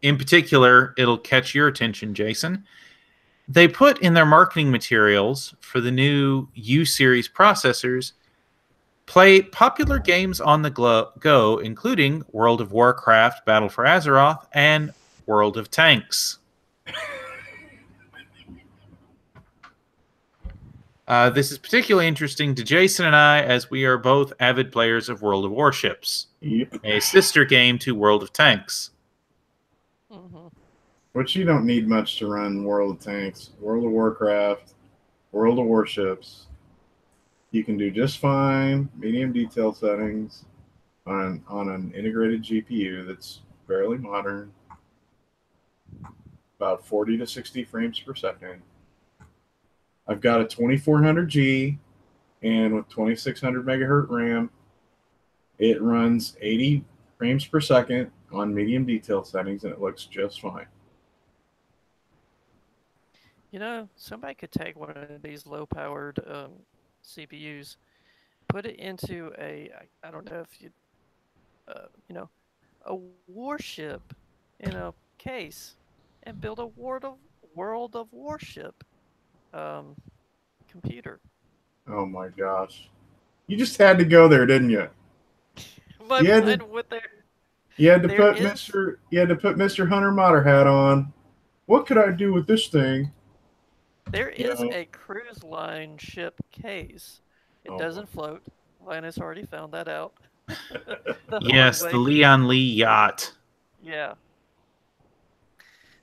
in particular, it'll catch your attention, Jason. They put in their marketing materials for the new U-series processors Play popular games on the go, including World of Warcraft, Battle for Azeroth, and World of Tanks. This is particularly interesting to Jason and I, as we are both avid players of World of Warships, a sister game to World of Tanks. Which you don't need much to run World of Tanks. World of Warcraft, World of Warships. You can do just fine, medium detail settings on an integrated GPU that's fairly modern, about 40 to 60 frames per second. I've got a 2400G, and with 2600 megahertz RAM, it runs 80 frames per second on medium detail settings, and it looks just fine. You know, somebody could take one of these low-powered CPUs, put it into I don't know if you, a warship in a case, and build a World of Warship computer. Oh my gosh. You just had to go there, didn't you? My You had mind to, went there. you had to There put is- Mr. Hunter Motter hat on. What could I do with this thing? There is a cruise line ship case. It doesn't float. Linus already found that out. Yes, the Leon Lee yacht. Yeah.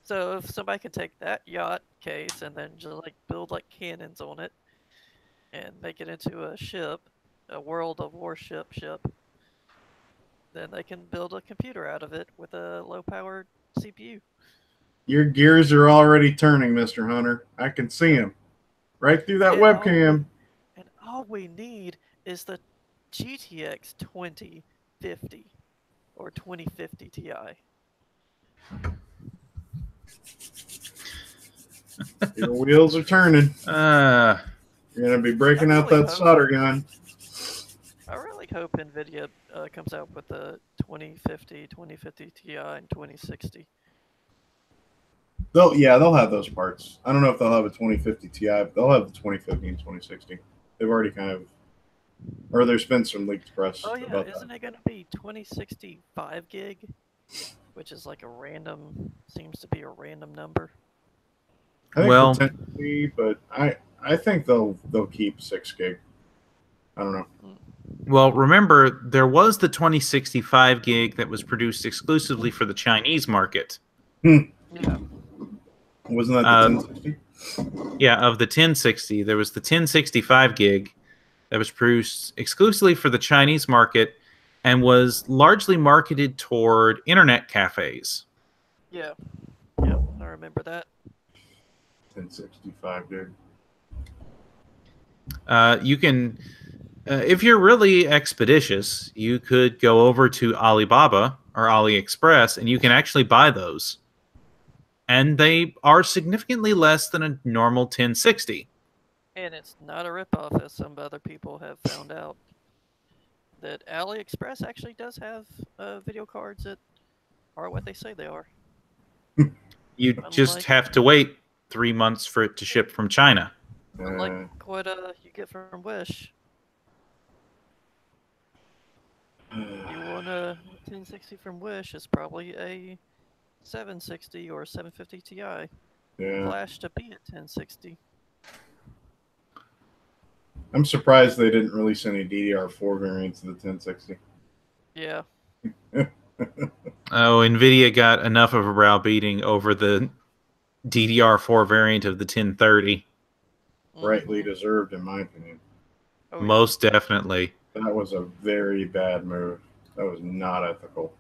So if somebody can take that yacht case and then just like build like cannons on it and make it into a ship, a World of Warship ship, then they can build a computer out of it with a low-powered CPU. Your gears are already turning, Mr. Hunter. I can see them right through that webcam. And all we need is the GTX 2050 or 2050 Ti. Your wheels are turning. You're going to be breaking out that solder gun. I really hope Nvidia comes out with the 2050, 2050 Ti, and 2060. They'll have those parts. I don't know if they'll have a 2050 Ti, but they'll have the 2050 and 2060. They've already or there's been some leaked press about that. Oh yeah, isn't that. it going to be 2065 gig? Which is like seems to be a random number. I think potentially, but I think they'll keep 6 gig. I don't know. Well, remember, there was the 2065 gig that was produced exclusively for the Chinese market. Yeah. Wasn't that the 1060? Yeah, of the 1060, there was the 1065 gig that was produced exclusively for the Chinese market and was largely marketed toward internet cafes. Yeah. Yep, I remember that. 1065 gig. You can, if you're really expeditious, you could go over to Alibaba or AliExpress and you can actually buy those. And they are significantly less than a normal 1060. And it's not a ripoff, as some other people have found out. That AliExpress actually does have video cards that are what they say they are. You just have to wait 3 months for it to ship from China. Unlike what you get from Wish. You want a 1060 from Wish, it's probably a 760 or 750 Ti. Yeah. Flash to be at 1060. I'm surprised they didn't release any DDR4 variants of the 1060. Yeah. Oh, Nvidia got enough of a browbeating over the DDR4 variant of the 1030. Rightly deserved, in my opinion. Oh, Most definitely. That was a very bad move. That was not ethical.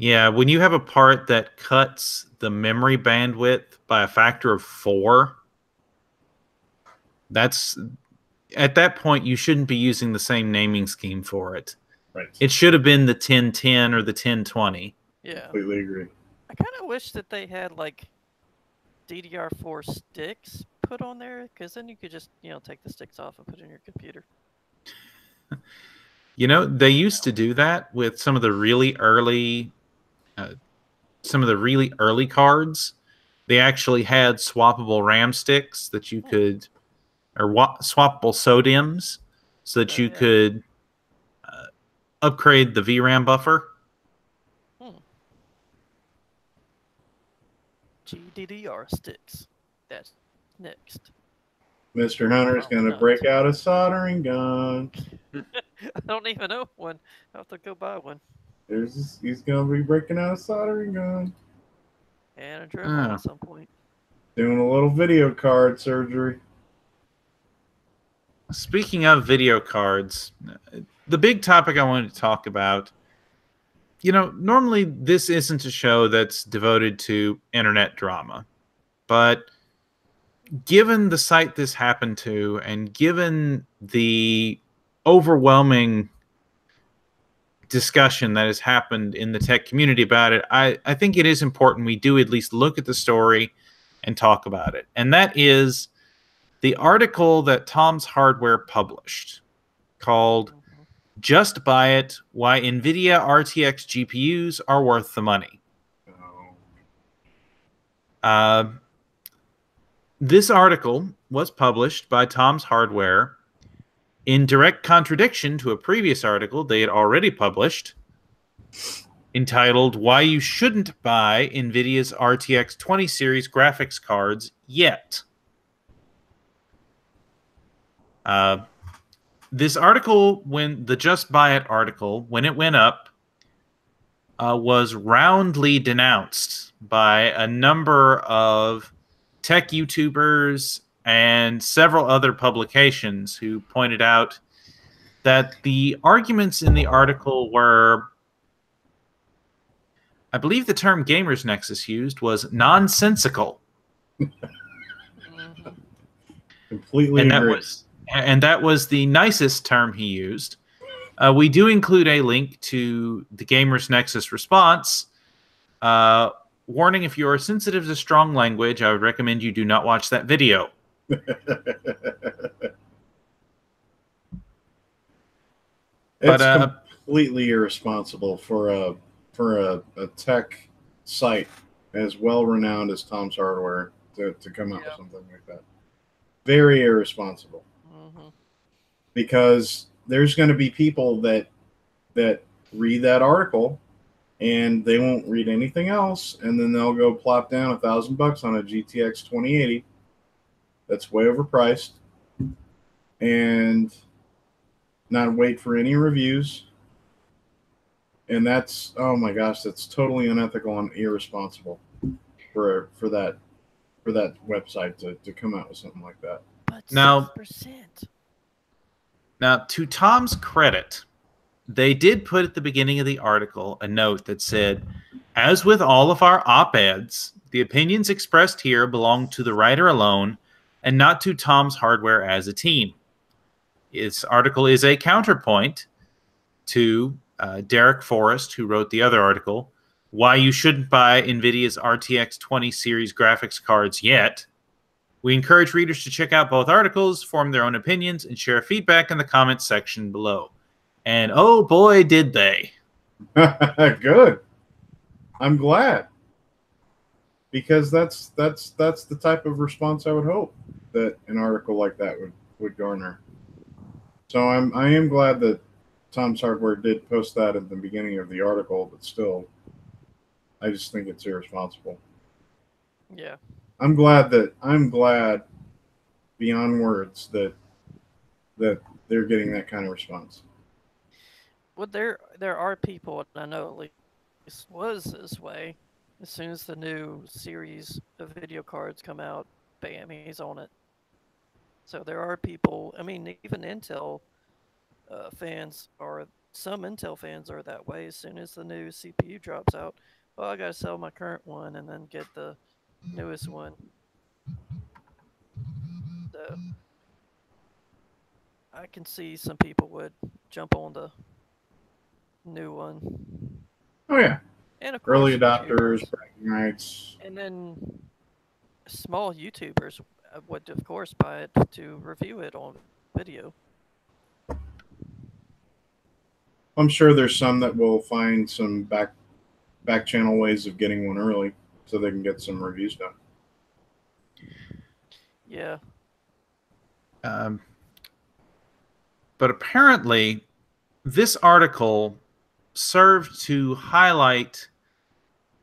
Yeah, when you have a part that cuts the memory bandwidth by a factor of 4, at that point you shouldn't be using the same naming scheme for it. Right. It should have been the 1010 or the 1020. Yeah. Completely agree. I kind of wish that they had like DDR4 sticks put on there, because then you could just take the sticks off and put it in your computer. They used to do that with some of the really early cards. They actually had swappable RAM sticks that you could, or swappable SODIMMs, so that you could upgrade the VRAM buffer. GDDR sticks. That's next. Mr. Hunter's Probably going to not. break out a soldering gun. I don't even know one. I'll have to go buy one. He's going to be breaking out a soldering gun. And a Dremel at some point. Doing a little video card surgery. Speaking of video cards, the big topic I wanted to talk about, you know, normally this isn't a show that's devoted to internet drama, but given the site this happened to, and given the overwhelming discussion that has happened in the tech community about it, I think it is important we do at least look at the story and talk about it. And that is the article that Tom's Hardware published called Just Buy It, Why Nvidia RTX GPUs Are Worth the Money. This article was published by Tom's Hardware in direct contradiction to a previous article they had already published entitled Why You Shouldn't Buy Nvidia's RTX 20 Series Graphics Cards Yet. This article, when the Just Buy It article, when it went up, was roundly denounced by a number of tech YouTubers and several other publications who pointed out that the arguments in the article were, I believe the term Gamers Nexus used was nonsensical. Completely agree. And that was the nicest term he used. We do include a link to the Gamers Nexus response. Warning, if you are sensitive to strong language, I would recommend you do not watch that video. It's completely irresponsible for a tech site as well renowned as Tom's Hardware to come out with something like that. Very irresponsible. Because there's going to be people that read that article and they won't read anything else, and then they'll go plop down $1,000 on a GTX 2080 that's way overpriced and not wait for any reviews. And that's, oh my gosh, that's totally unethical and irresponsible for that website to come out with something like that. But 6%. Now, to Tom's credit, they did put at the beginning of the article a note that said, as with all of our op-eds, the opinions expressed here belong to the writer alone and not to Tom's Hardware as a team. This article is a counterpoint to Derek Forrest, who wrote the other article, Why You Shouldn't Buy NVIDIA's RTX 20 Series Graphics Cards Yet. We encourage readers to check out both articles, form their own opinions, and share feedback in the comments section below. And oh boy, did they. Good. I'm glad. Because that's the type of response I would hope that an article like that would garner. So I am glad that Tom's Hardware did post that at the beginning of the article, but still, I just think it's irresponsible. Yeah. I'm glad beyond words that they're getting that kind of response. Well, there are people, and I know at least was this way. As soon as the new series of video cards come out, bam, he's on it. So there are people. I mean, even Intel fans are. Some Intel fans are that way. As soon as the new CPU drops out, well, I gotta sell my current one and then get the newest one. So I can see some people would jump on the new one. Oh yeah, and of course, early adopters, bragging rights, and then small YouTubers would of course buy it to review it on video. I'm sure there's some that will find some back channel ways of getting one early so they can get some reviews done. Yeah. But apparently, this article served to highlight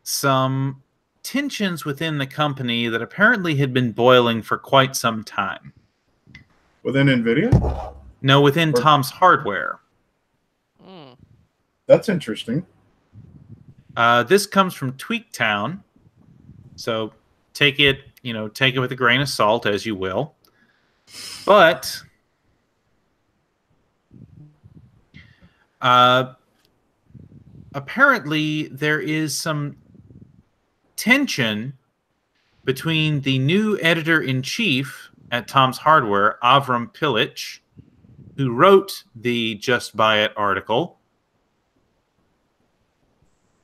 some tensions within the company that apparently had been boiling for quite some time. Within Nvidia? No, within Tom's Hardware. That's interesting. This comes from Tweaktown, so take it with a grain of salt, as you will. But apparently there is some tension between the new editor-in-chief at Tom's Hardware, Avram Pilic, who wrote the Just Buy It article,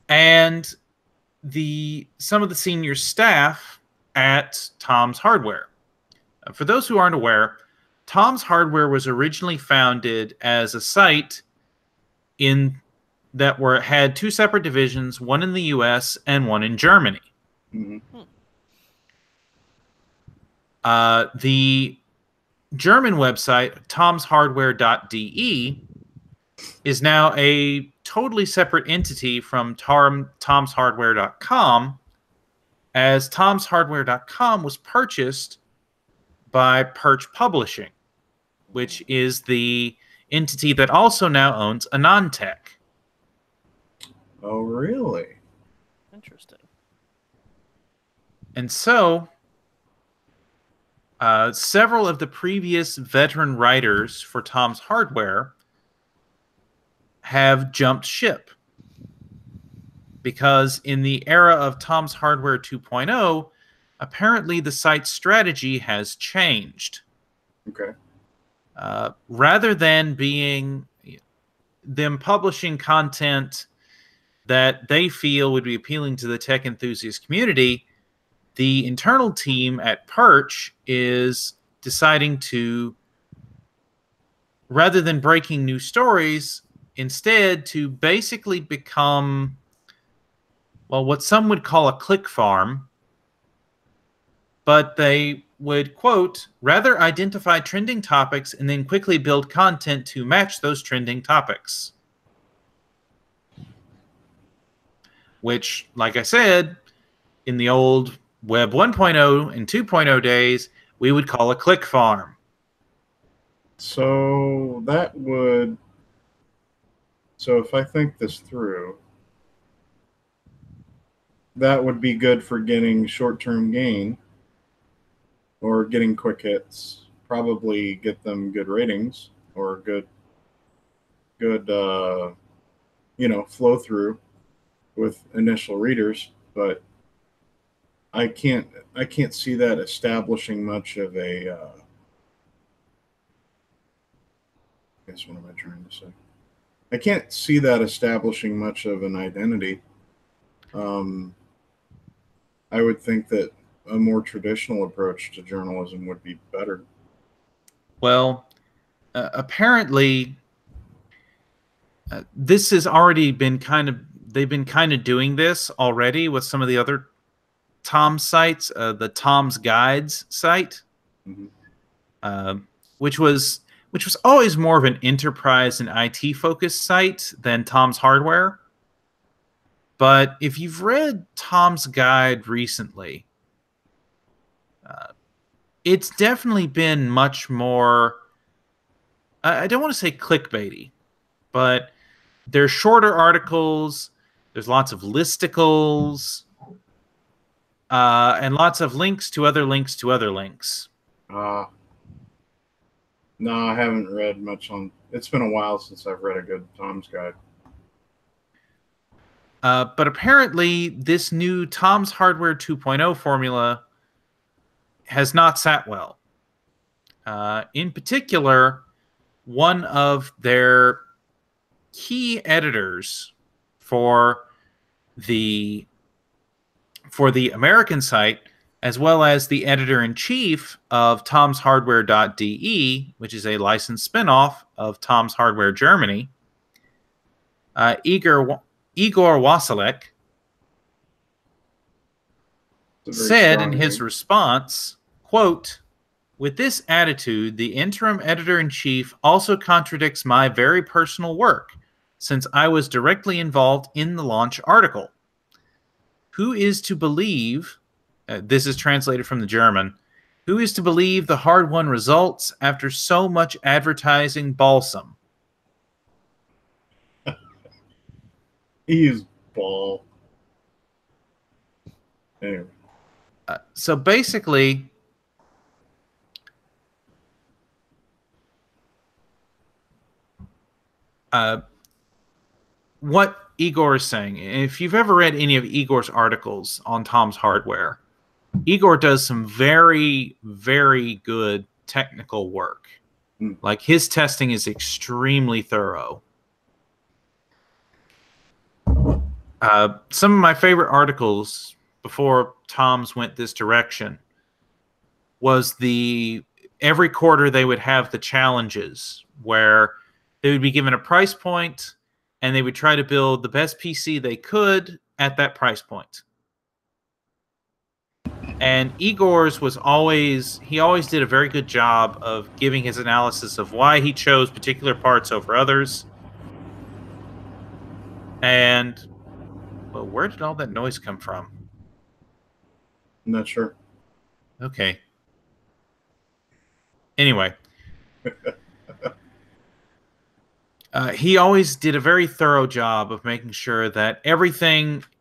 and some of the senior staff at Tom's Hardware. For those who aren't aware, Tom's Hardware was originally founded as a site that had two separate divisions, one in the U.S. and one in Germany. Mm-hmm. The German website, tomshardware.de, is now a totally separate entity from tomshardware.com, as tomshardware.com was purchased by Perch Publishing, which is the entity that also now owns Anantech. Oh, really? Interesting. And so, several of the previous veteran writers for Tom's Hardware have jumped ship, because in the era of Tom's Hardware 2.0, apparently the site's strategy has changed. Okay. Rather than being them publishing content that they feel would be appealing to the tech enthusiast community, the internal team at Perch is deciding to, rather than breaking new stories, instead to basically become, well, what some would call a click farm, but they would, quote, rather identify trending topics and then quickly build content to match those trending topics. Which, like I said, in the old Web 1.0 and 2.0 days, we would call a click farm. So if I think this through, that would be good for getting short-term gain or getting quick hits. Probably get them good ratings or good flow through with initial readers, but I can't see that establishing much of a I guess what am I trying to say? I can't see that establishing much of an identity. I would think that a more traditional approach to journalism would be better. Well, apparently, this has already been they've been kind of doing this already with some of the other Tom's sites, the Tom's Guides site, which was always more of an enterprise and IT focused site than Tom's Hardware. But if you've read Tom's Guide recently, it's definitely been much more, I don't want to say clickbaity, but there's shorter articles, there's lots of listicles, and lots of links to other links to other links. No, I haven't read much on. It's been a while since I've read a good Tom's Guide. But apparently, this new Tom's Hardware 2.0 formula has not sat well. In particular, one of their key editors for the American site, as well as the editor-in-chief of tomshardware.de, which is a licensed spinoff of Tom's Hardware Germany, Igor Wasilek, said in his response, quote, "With this attitude, the interim editor-in-chief also contradicts my very personal work. since I was directly involved in the launch article. Who is to believe, this is translated from the German, who is to believe the hard-won results after so much advertising balsam? He's ball. Anyway. So basically, what Igor is saying, if you've ever read any of Igor's articles on Tom's Hardware, Igor does some very, very good technical work. Like, his testing is extremely thorough. Some of my favorite articles before Tom's went this direction was every quarter they would have the challenges where they would be given a price point and they would try to build the best PC they could at that price point. And Igor's was always did a very good job of giving his analysis of why he chose particular parts over others. And, well, where did all that noise come from? I'm not sure. Okay. Anyway. He always did a very thorough job of making sure that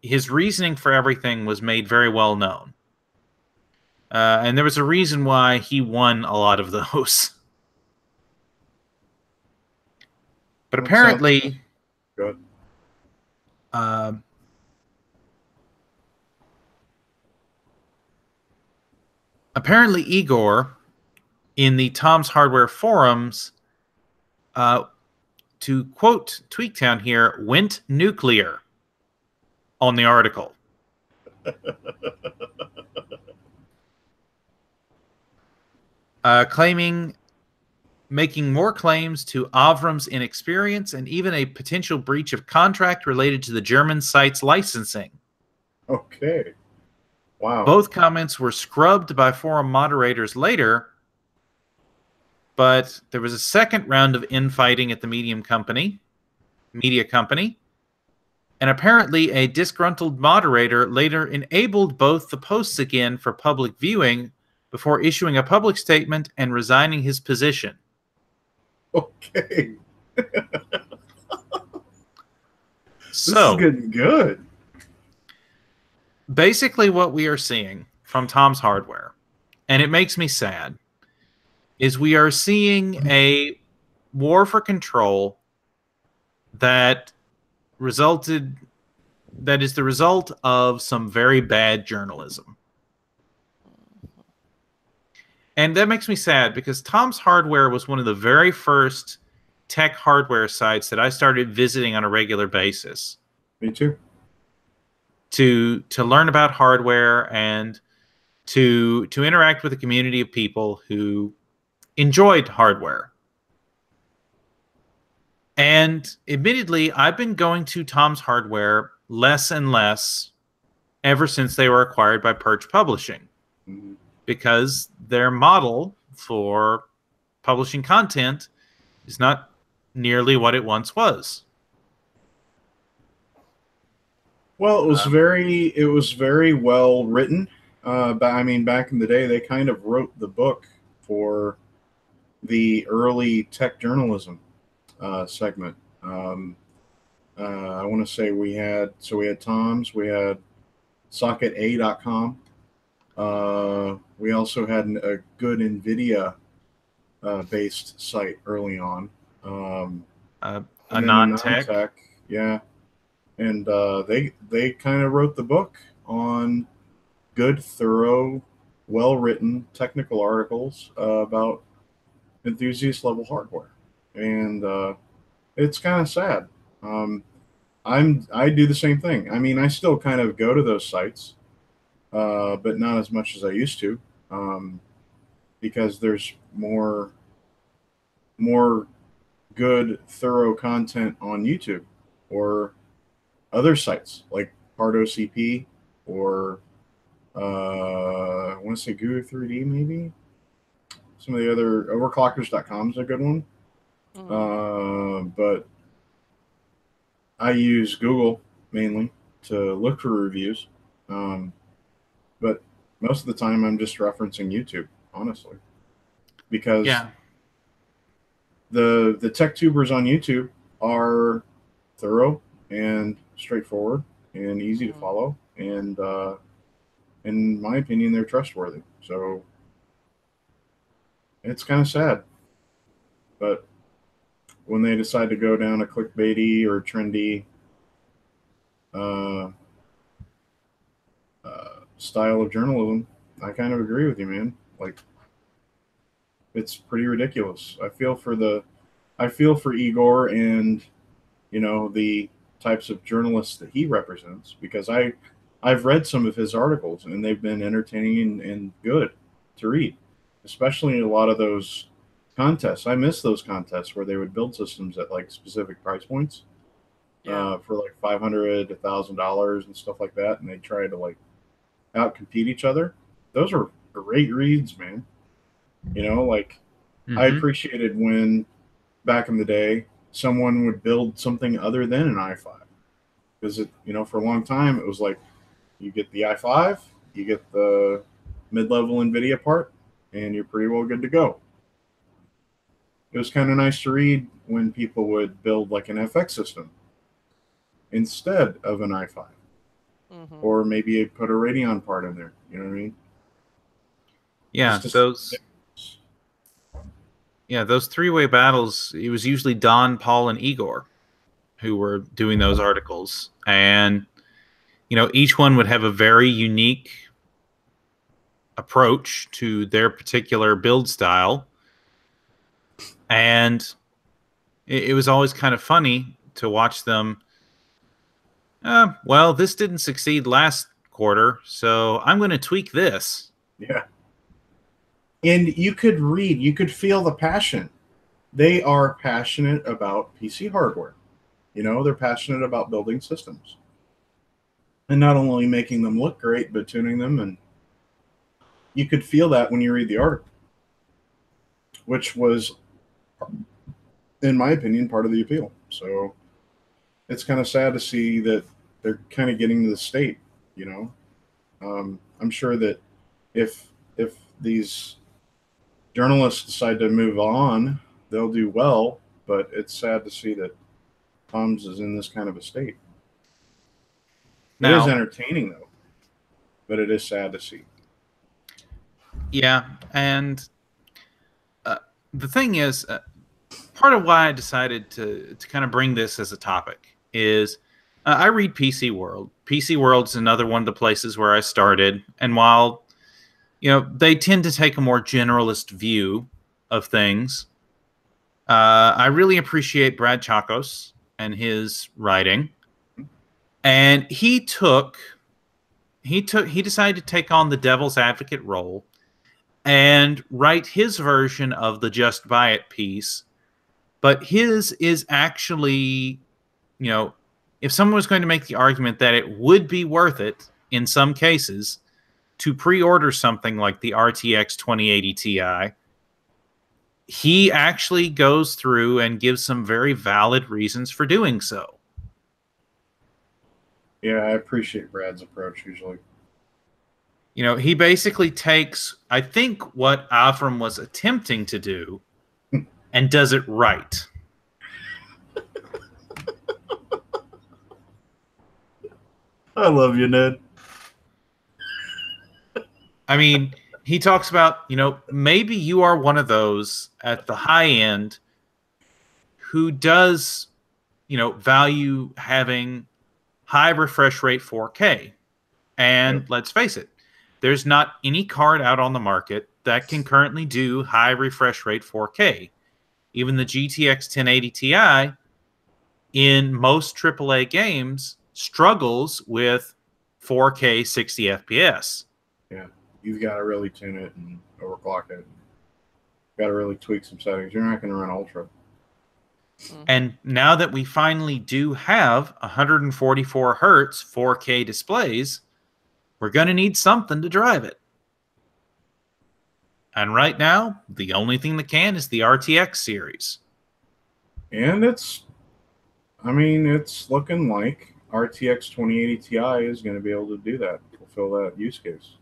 his reasoning for everything was made very well known. And there was a reason why he won a lot of those. But apparently, good. Apparently Igor, in the Tom's Hardware forums, to quote Tweaktown here, went nuclear on the article. Making more claims to Avram's inexperience and even a potential breach of contract related to the German site's licensing. Okay. Wow. Both comments were scrubbed by forum moderators later, but there was a second round of infighting at the media company, and apparently a disgruntled moderator later enabled both the posts again for public viewing before issuing a public statement and resigning his position. Okay. So, this is getting good. Basically what we are seeing from Tom's Hardware, and it makes me sad, is we are seeing a war for control that is the result of some very bad journalism. And that makes me sad because Tom's Hardware was one of the very first tech hardware sites that I started visiting on a regular basis. Me too. To learn about hardware and to interact with a community of people who enjoyed hardware. And admittedly, I've been going to Tom's Hardware less and less ever since they were acquired by Perch Publishing. Mm-hmm. Because their model for publishing content is not nearly what it once was. Well, it was very well written. But I mean, back in the day, they kind of wrote the book for the early tech journalism segment. I want to say we had Tom's, we had socketa.com. We also had a good Nvidia based site early on. A non-tech. Yeah. And they kind of wrote the book on good, thorough, well-written technical articles about enthusiast-level hardware. And it's kind of sad. I do the same thing. I mean, I still kind of go to those sites, but not as much as I used to, because there's more good, thorough content on YouTube or other sites like HardOCP or I want to say Guru 3D maybe. Some of the other overclockers.com is a good one. But I use Google mainly to look for reviews, but most of the time I'm just referencing YouTube, honestly, because Yeah. the tech tubers on YouTube are thorough and straightforward and easy to Mm-hmm. follow, and in my opinion, they're trustworthy. So it's kind of sad, but when they decide to go down a clickbaity or trendy uh, style of journalism, I kind of agree with you, man. Like, it's pretty ridiculous. I feel for Igor and the types of journalists that he represents, because I've read some of his articles and they've been entertaining and good to read, especially a lot of those contests. I miss those contests where they would build systems at like specific price points, Yeah. for like $500 to $1,000 and stuff like that, and they try to like outcompete each other. Those are great reads, man. Like, I Mm-hmm. appreciated when back in the day someone would build something other than an i5, because for a long time it was like you get the i5, you get the mid-level Nvidia part, and you're pretty well good to go. It was kind of nice to read when people would build like an FX system instead of an i5, Mm-hmm. or maybe put a Radeon part in there. You know what I mean? Yeah. Just to Those three-way battles. It was usually Don, Paul, and Igor who were doing those articles, and each one would have a very unique approach to their particular build style, and it was always kind of funny to watch them. Well, this didn't succeed last quarter, so I'm going to tweak this. Yeah. And you could feel the passion. They are passionate about PC hardware. They're passionate about building systems. And not only making them look great, but tuning them. And you could feel that when you read the article, which was, in my opinion, part of the appeal. So it's kind of sad to see that they're kind of getting to the state, you know. I'm sure that if these journalists decide to move on, they'll do well. But it's sad to see that Tom's is in this kind of a state. It is Now, entertaining though, but it is sad to see. yeah, and the thing is, part of why I decided to kind of bring this as a topic is I read PC World. PC World's another one of the places where I started, and while they tend to take a more generalist view of things, I really appreciate Brad Chacos and his writing, and he decided to take on the devil's advocate role and write his version of the Just Buy It piece. But his is actually, if someone was going to make the argument that it would be worth it in some cases to pre-order something like the RTX 2080 Ti, he actually goes through and gives some very valid reasons for doing so. Yeah, I appreciate Brad's approach usually. He basically takes, I think, what Avram was attempting to do and does it right. I love you, Ned. I mean, he talks about, maybe you are one of those at the high end who does, value having high refresh rate 4K. And Yep. let's face it, there's not any card out on the market that can currently do high refresh rate 4K. Even the GTX 1080 Ti in most AAA games struggles with 4K 60 FPS. Yeah, you've got to really tune it and overclock it. Got to really tweak some settings. You're not going to run ultra. Mm-hmm. And now that we finally do have 144 hertz 4K displays, we're going to need something to drive it. And right now, the only thing that can is the RTX series. And it's I mean, it's looking like RTX 2080 Ti is going to be able to do that, fulfill that use case.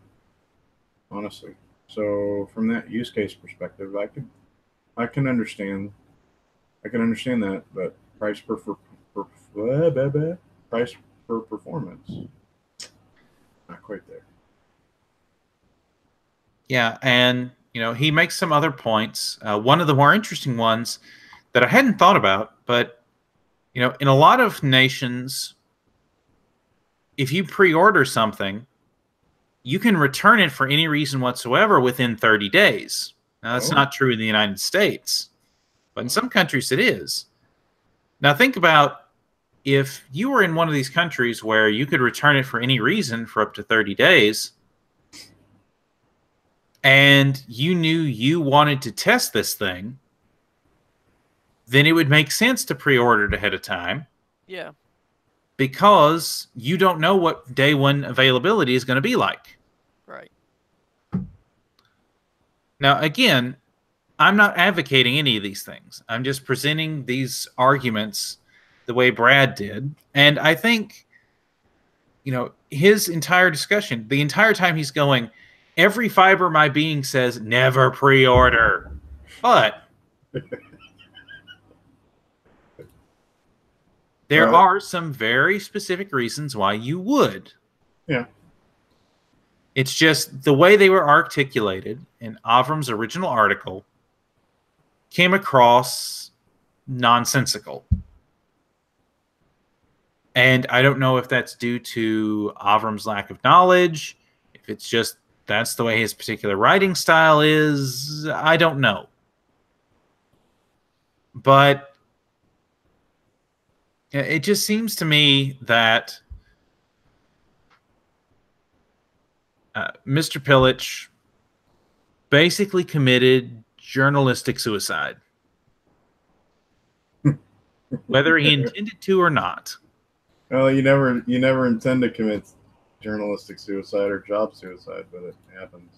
Honestly, so from that use case perspective, I can understand that, but per blah, blah, blah, price per performance, not quite there. Yeah, and he makes some other points. One of the more interesting ones that I hadn't thought about, but in a lot of nations, if you pre-order something, you can return it for any reason whatsoever within 30 days. Now, that's not true in the United States, but in some countries it is. Now, think about if you were in one of these countries where you could return it for any reason for up to 30 days, and you knew you wanted to test this thing, then it would make sense to pre-order it ahead of time. Yeah. Because you don't know what day one availability is going to be like. Right. Now, again, I'm not advocating any of these things. I'm just presenting these arguments the way Brad did. And I think, his entire discussion, the entire time he's going, every fiber of my being says never pre-order. But there are some very specific reasons why you would. Yeah. It's just the way they were articulated in Avram's original article came across nonsensical. And I don't know if that's due to Avram's lack of knowledge, if it's just that's the way his particular writing style is. I don't know. But it just seems to me that Mr. Pillitch basically committed journalistic suicide, whether he intended to or not. Well, you never intend to commit journalistic suicide or job suicide, but it happens.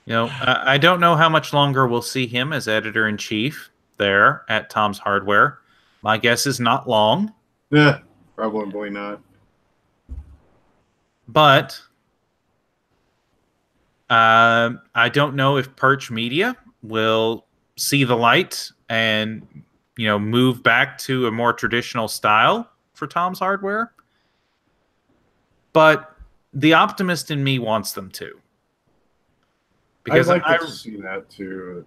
I don't know how much longer we'll see him as editor-in-chief there at Tom's Hardware. My guess is not long. Yeah, probably not. But I don't know if Perch Media will see the light and move back to a more traditional style for Tom's Hardware. But the optimist in me wants them to. Because I'd like to see that too.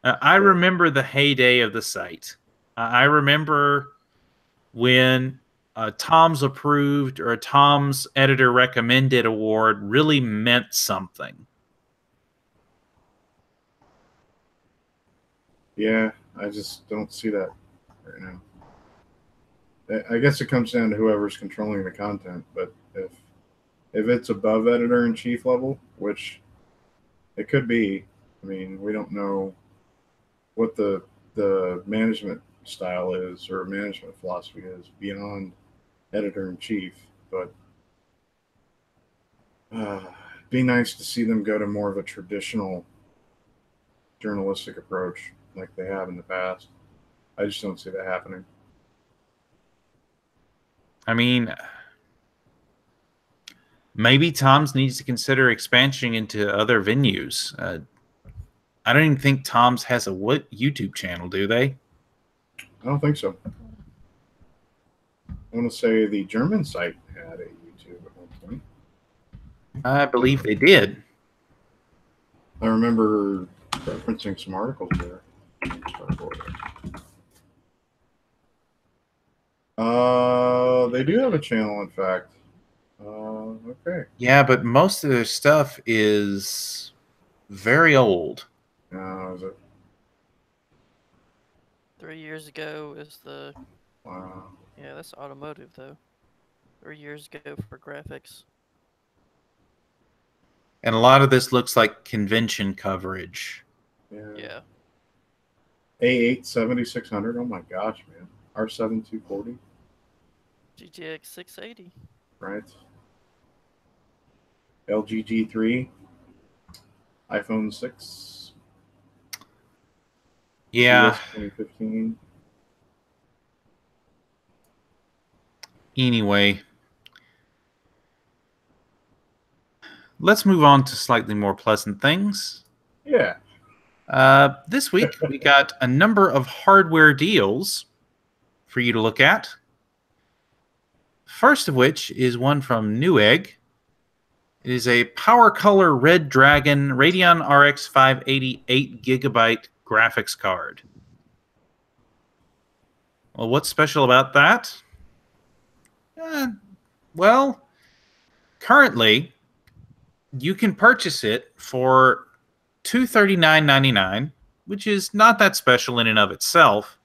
I remember the heyday of the site. I remember when Tom's approved or Tom's editor recommended award really meant something. Yeah, I just don't see that right now. I guess it comes down to whoever's controlling the content, but if it's above editor-in-chief level, which it could be, I mean, we don't know what the management style is or management philosophy is beyond editor-in-chief, but it'd be nice to see them go to more of a traditional journalistic approach like they have in the past. I just don't see that happening. I mean, maybe Tom's needs to consider expansion into other venues. I don't even think Tom's has a YouTube channel, do they? I don't think so. I want to say the German site had a YouTube at one point. I believe they did. I remember referencing some articles there. They do have a channel, in fact. Okay. Yeah, but most of their stuff is very old. Is it? 3 years ago is the. Wow. Yeah, that's automotive though. 3 years ago for graphics. And a lot of this looks like convention coverage. Yeah. A8 7600. Oh my gosh, man. R7 240. GTX 680. Right. LG G3. iPhone 6. Yeah. CS 2015. Anyway, let's move on to slightly more pleasant things. Yeah. This week, we got a number of hardware deals for you to look at. First of which is one from Newegg. It is a Power Color Red Dragon Radeon RX 580 8GB graphics card. Well, what's special about that? Well, currently, you can purchase it for $239.99, which is not that special in and of itself,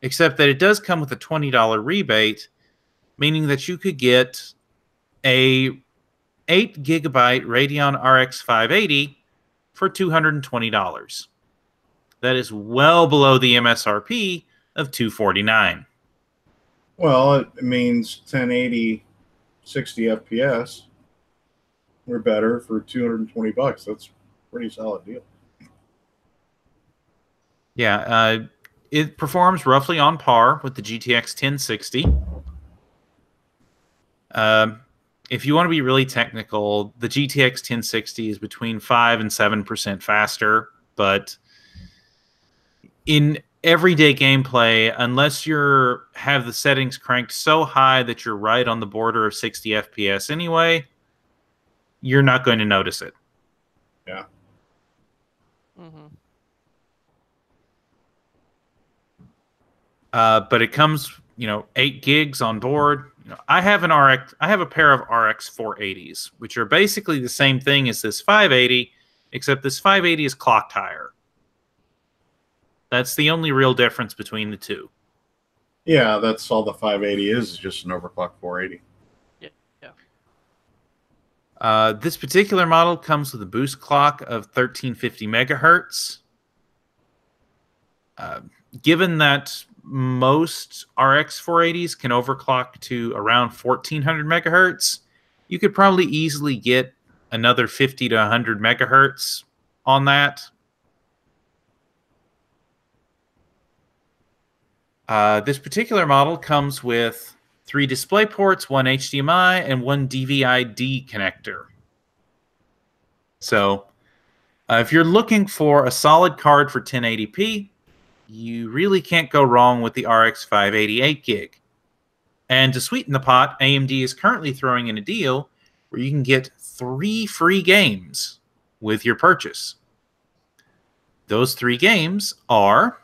except that it does come with a $20 rebate, meaning that you could get a 8GB Radeon RX 580 for $220. That is well below the MSRP of $249. Well, it means 1080, 60 FPS. We're better for $220. That's a pretty solid deal. Yeah, it performs roughly on par with the GTX 1060. If you want to be really technical, the GTX 1060 is between 5 and 7% faster, but in everyday gameplay, unless you have the settings cranked so high that you're right on the border of 60 FPS anyway, you're not going to notice it. Yeah. Mm-hmm. But it comes, 8 gigs on board. I have a pair of RX 480s, which are basically the same thing as this 580, except this 580 is clocked higher. That's the only real difference between the two. Yeah, that's all the 580 is just an overclock 480. Yeah. This particular model comes with a boost clock of 1350 megahertz. Given that most RX 480s can overclock to around 1400 megahertz, you could probably easily get another 50 to 100 megahertz on that. This particular model comes with 3 display ports, 1 HDMI, and 1 DVI-D connector. So, if you're looking for a solid card for 1080p, you really can't go wrong with the RX 588 gig. And to sweeten the pot, AMD is currently throwing in a deal where you can get 3 free games with your purchase. Those 3 games are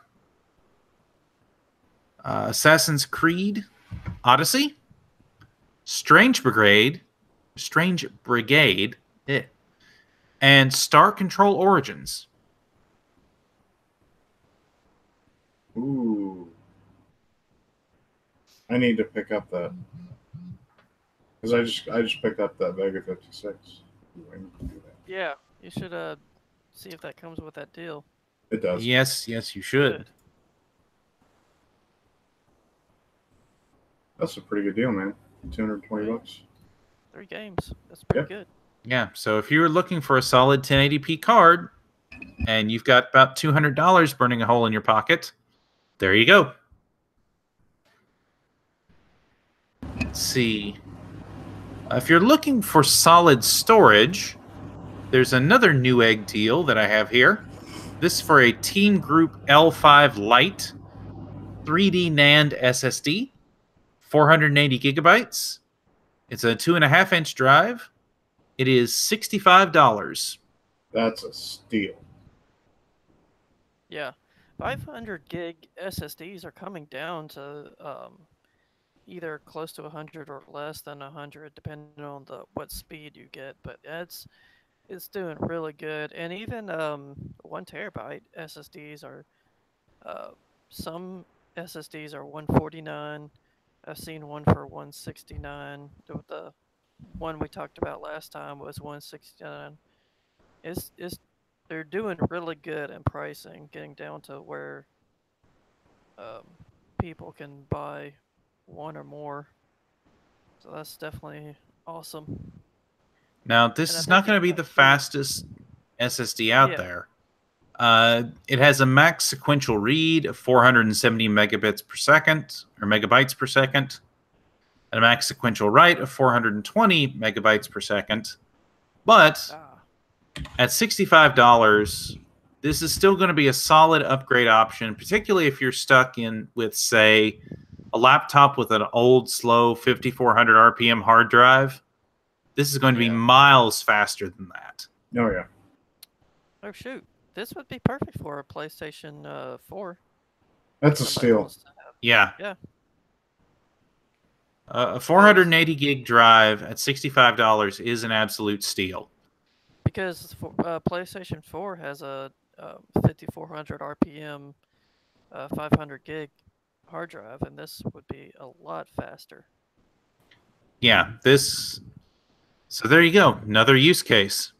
Assassin's Creed Odyssey, Strange Brigade, and Star Control Origins. Ooh. I need to pick up that. Because I just picked up that Vega 56. I need to do that. Yeah, you should see if that comes with that deal. It does. Yes, you should. Good. That's a pretty good deal, man. $220. 3 games. That's pretty good. Yeah, so if you're looking for a solid 1080p card and you've got about $200 burning a hole in your pocket, there you go. Let's see. If you're looking for solid storage, there's another Newegg deal that I have here. This is for a Team Group L5 Lite 3D NAND SSD, 480 gigabytes. It's a 2.5-inch drive. It is $65. That's a steal. Yeah, 500 gig SSDs are coming down to either close to 100 or less than 100, depending on what speed you get. But it's doing really good, and even 1 terabyte SSDs are some SSDs are 149. I've seen one for 169. The one we talked about last time was 169. They're doing really good in pricing, getting down to where people can buy 1 or more. So that's definitely awesome. Now, this is not going to be the fastest SSD out there. It has a max sequential read of 470 megabits per second, or megabytes per second. and a max sequential write of 420 megabytes per second. But at $65, this is still going to be a solid upgrade option, particularly if you're stuck in with, say, a laptop with an old, slow 5400 RPM hard drive. This is going to be miles faster than that. Oh, yeah. Oh, shoot. This would be perfect for a PlayStation 4. That's a steal. Yeah. Yeah. A 480 gig drive at $65 is an absolute steal. Because PlayStation 4 has a 5400 RPM 500 gig hard drive, and this would be a lot faster. Yeah, this... So there you go. Another use case.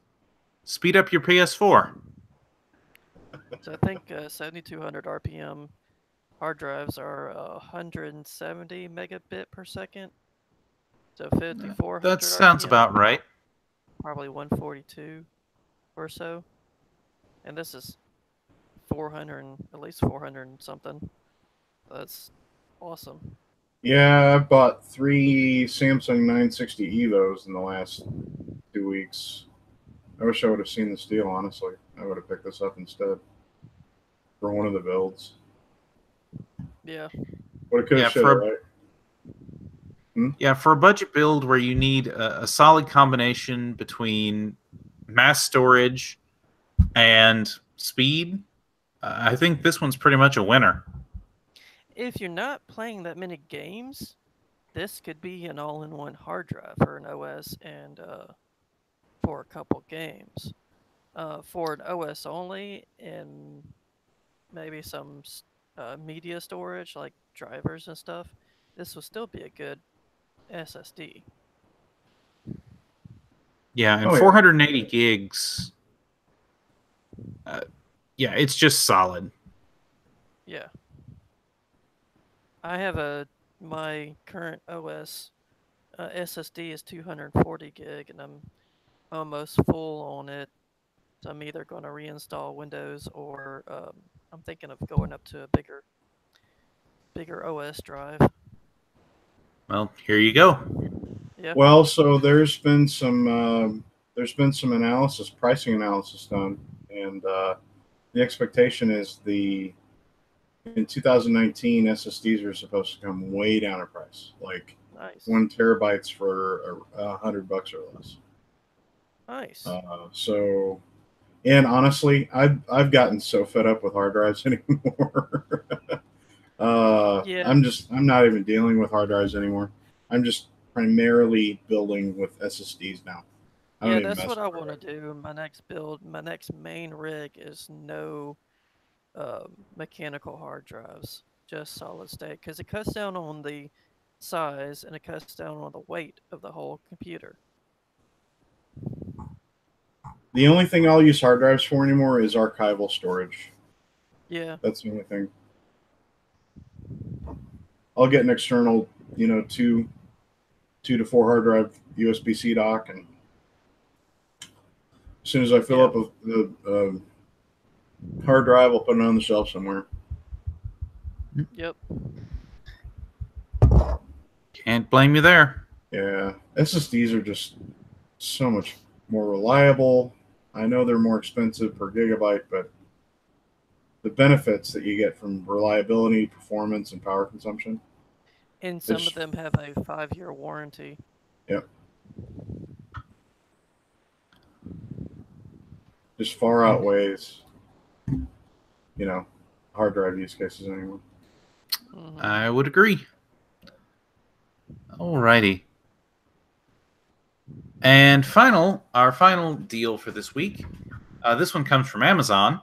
Speed up your PS4. So I think 7200 RPM hard drives are 170 megabit per second. So 5400 That sounds RPM, about right. probably 142 or so. And this is 400, at least 400 and something. That's awesome. Yeah, I bought 3 Samsung 960 EVOs in the last 2 weeks. I wish I would have seen this deal, honestly. I would have picked this up instead for one of the builds. Yeah. What it could have right? Yeah, for a budget build where you need a solid combination between mass storage and speed, I think this one's pretty much a winner. If you're not playing that many games, this could be an all-in-one hard drive for an OS and for a couple games. For an OS only and maybe some media storage like drivers and stuff, this will still be a good SSD. Yeah, and 480 gigs. Yeah, it's just solid. Yeah. I have my current OS SSD is 240 gig, and I'm almost full on it. So I'm either going to reinstall Windows or I'm thinking of going up to a bigger OS drive. Well, here you go. Yeah. Well, so there's been some analysis, pricing analysis done, and the expectation is in 2019 SSDs are supposed to come way down in price, like nice. 1 terabytes for $100 or less. Nice. So, and honestly, I've gotten so fed up with hard drives anymore. Yeah. I'm not even dealing with hard drives anymore. I'm just primarily building with SSDs now. Yeah, that's what I want to do. My next build, my next main rig is no mechanical hard drives, just solid state, because it cuts down on the size and it cuts down on the weight of the whole computer. The only thing I'll use hard drives for anymore is archival storage. Yeah. That's the only thing. I'll get an external, 2 to 4 hard drive USB-C dock, and as soon as I fill up the hard drive, I'll put it on the shelf somewhere. Yep. Can't blame you there. Yeah, SSDs are just so much more reliable. I know they're more expensive per gigabyte, but the benefits that you get from reliability, performance, and power consumption. And some of them have a 5-year warranty. Yep. Just far outweighs, hard drive use cases anymore. Mm-hmm. I would agree. Alrighty. And our final deal for this week, this one comes from Amazon,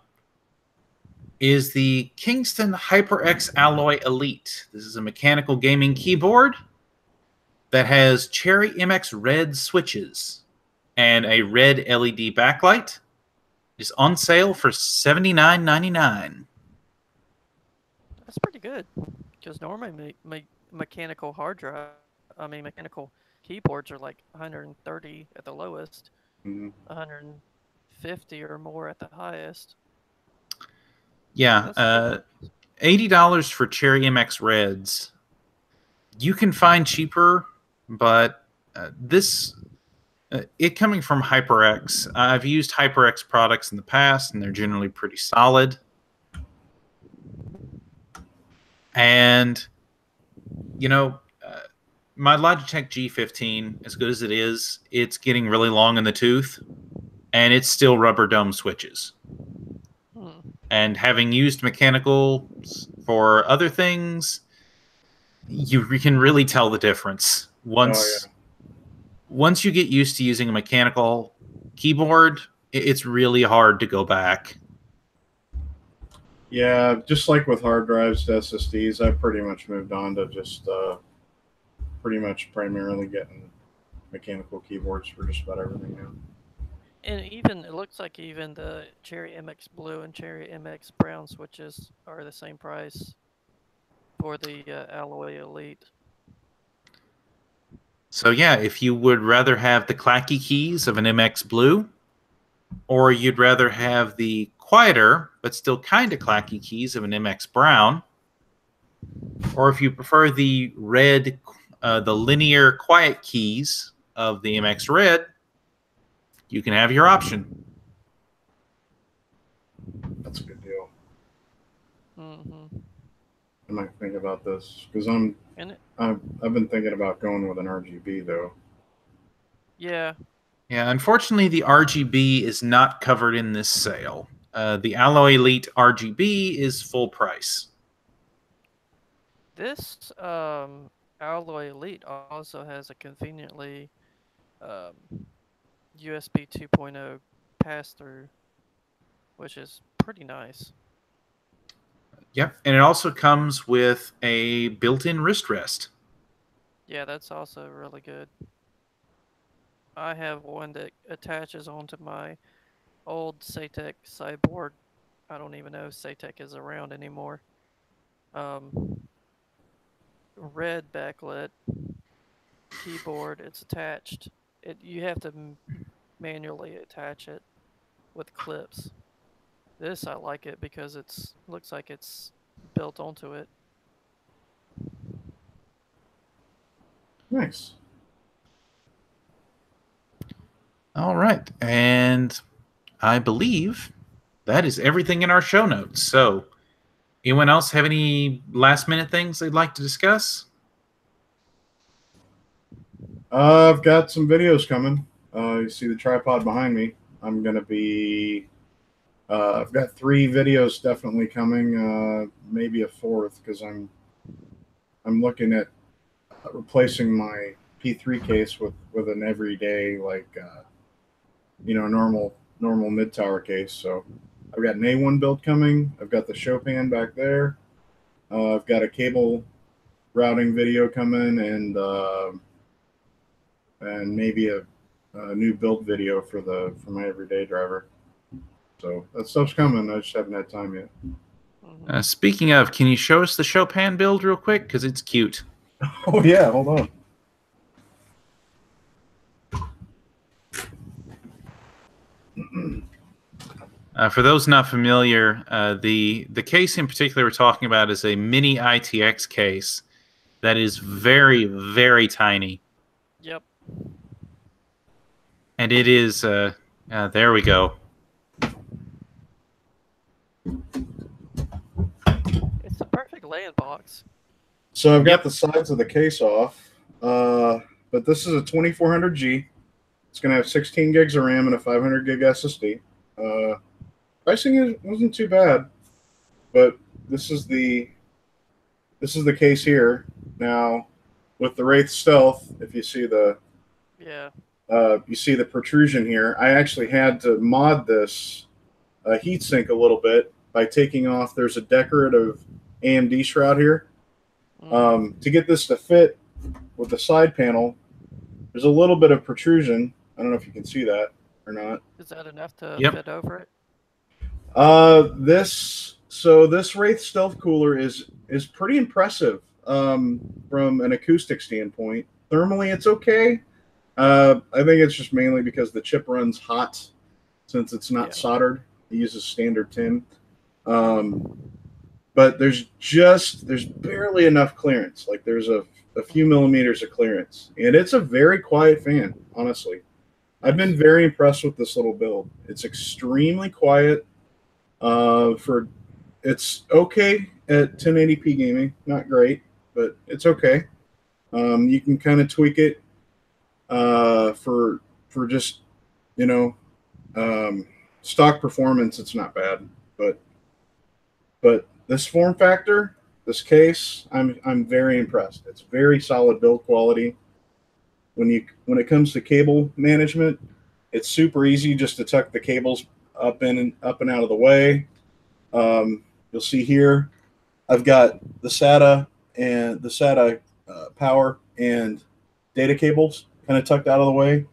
is the Kingston HyperX Alloy Elite. This is a mechanical gaming keyboard that has Cherry MX red switches and a red LED backlight. It's on sale for $79.99. That's pretty good, because normally mechanical keyboards are like 130 at the lowest, 150 or more at the highest. Yeah, $80 for Cherry MX Reds. You can find cheaper but it coming from HyperX, I've used HyperX products in the past, and they're generally pretty solid. And, you know, my Logitech G15, as good as it is, it's getting really long in the tooth, and it's still rubber dome switches. And having used mechanical for other things, you can really tell the difference. Once you get used to using a mechanical keyboard, it's really hard to go back. Yeah, just like with hard drives to SSDs, I've pretty much moved on to just pretty much primarily getting mechanical keyboards for just about everything now. And even it looks like even the Cherry MX Blue and Cherry MX Brown switches are the same price for the Alloy Elite. So yeah, if you would rather have the clacky keys of an MX Blue, or you'd rather have the quieter but still kind of clacky keys of an MX Brown, or if you prefer the red, the linear quiet keys of the MX Red, you can have your option. That's a good deal. Mm-hmm. I might think about this because I've been thinking about going with an RGB though. Yeah. Yeah, unfortunately, the RGB is not covered in this sale. The Alloy Elite RGB is full price. This Alloy Elite also has a conveniently USB 2.0 pass-through, which is pretty nice. Yep, and it also comes with a built-in wrist rest. Yeah, that's also really good. I have one that attaches onto my old Satec sideboard. I don't even know if Satec is around anymore. Red backlit keyboard. It's attached. You have to manually attach it with clips. This I like it because it's looks like it's built onto it. Nice. All right, and I believe that is everything in our show notes. So, anyone else have any last-minute things they'd like to discuss? I've got some videos coming. You see the tripod behind me. I'm gonna be. I've got 3 videos definitely coming. Maybe a 4th because I'm looking at replacing my P3 case with an everyday normal mid tower case. So I've got an A1 build coming. I've got the Chopin back there. I've got a cable routing video coming and maybe a new build video for my everyday driver. So that stuff's coming. I just haven't had time yet. Speaking of, can you show us the Chopin build real quick? Because it's cute. Oh, yeah. Hold on. For those not familiar, the case in particular we're talking about is a mini ITX case that is very, very tiny. Yep. And it is, there we go. It's a perfect land box. So I've got the sides of the case off, but this is a 2400G. It's going to have 16 gigs of RAM and a 500 gig SSD. Pricing wasn't too bad, but this is the case here. Now, with the Wraith Stealth, if you see the protrusion here, I actually had to mod this heatsink a little bit by taking off. There's a decorative AMD shroud here. To get this to fit with the side panel, there's a little bit of protrusion. I don't know if you can see that or not. Is that enough to fit over it? This Wraith Stealth cooler is pretty impressive from an acoustic standpoint. Thermally, it's okay. I think it's just mainly because the chip runs hot since it's not soldered. It uses standard tin. But there's barely enough clearance. Like there's a a few millimeters of clearance, and it's a very quiet fan. Honestly, I've been very impressed with this little build. It's extremely quiet. For it's okay at 1080p gaming, not great, but it's okay. You can kind of tweak it for just you know stock performance. It's not bad, but this form factor, this case, I'm very impressed. It's very solid build quality. When it comes to cable management, it's super easy just to tuck the cables up and out of the way. You'll see here, I've got the SATA power and data cables kind of tucked out of the way.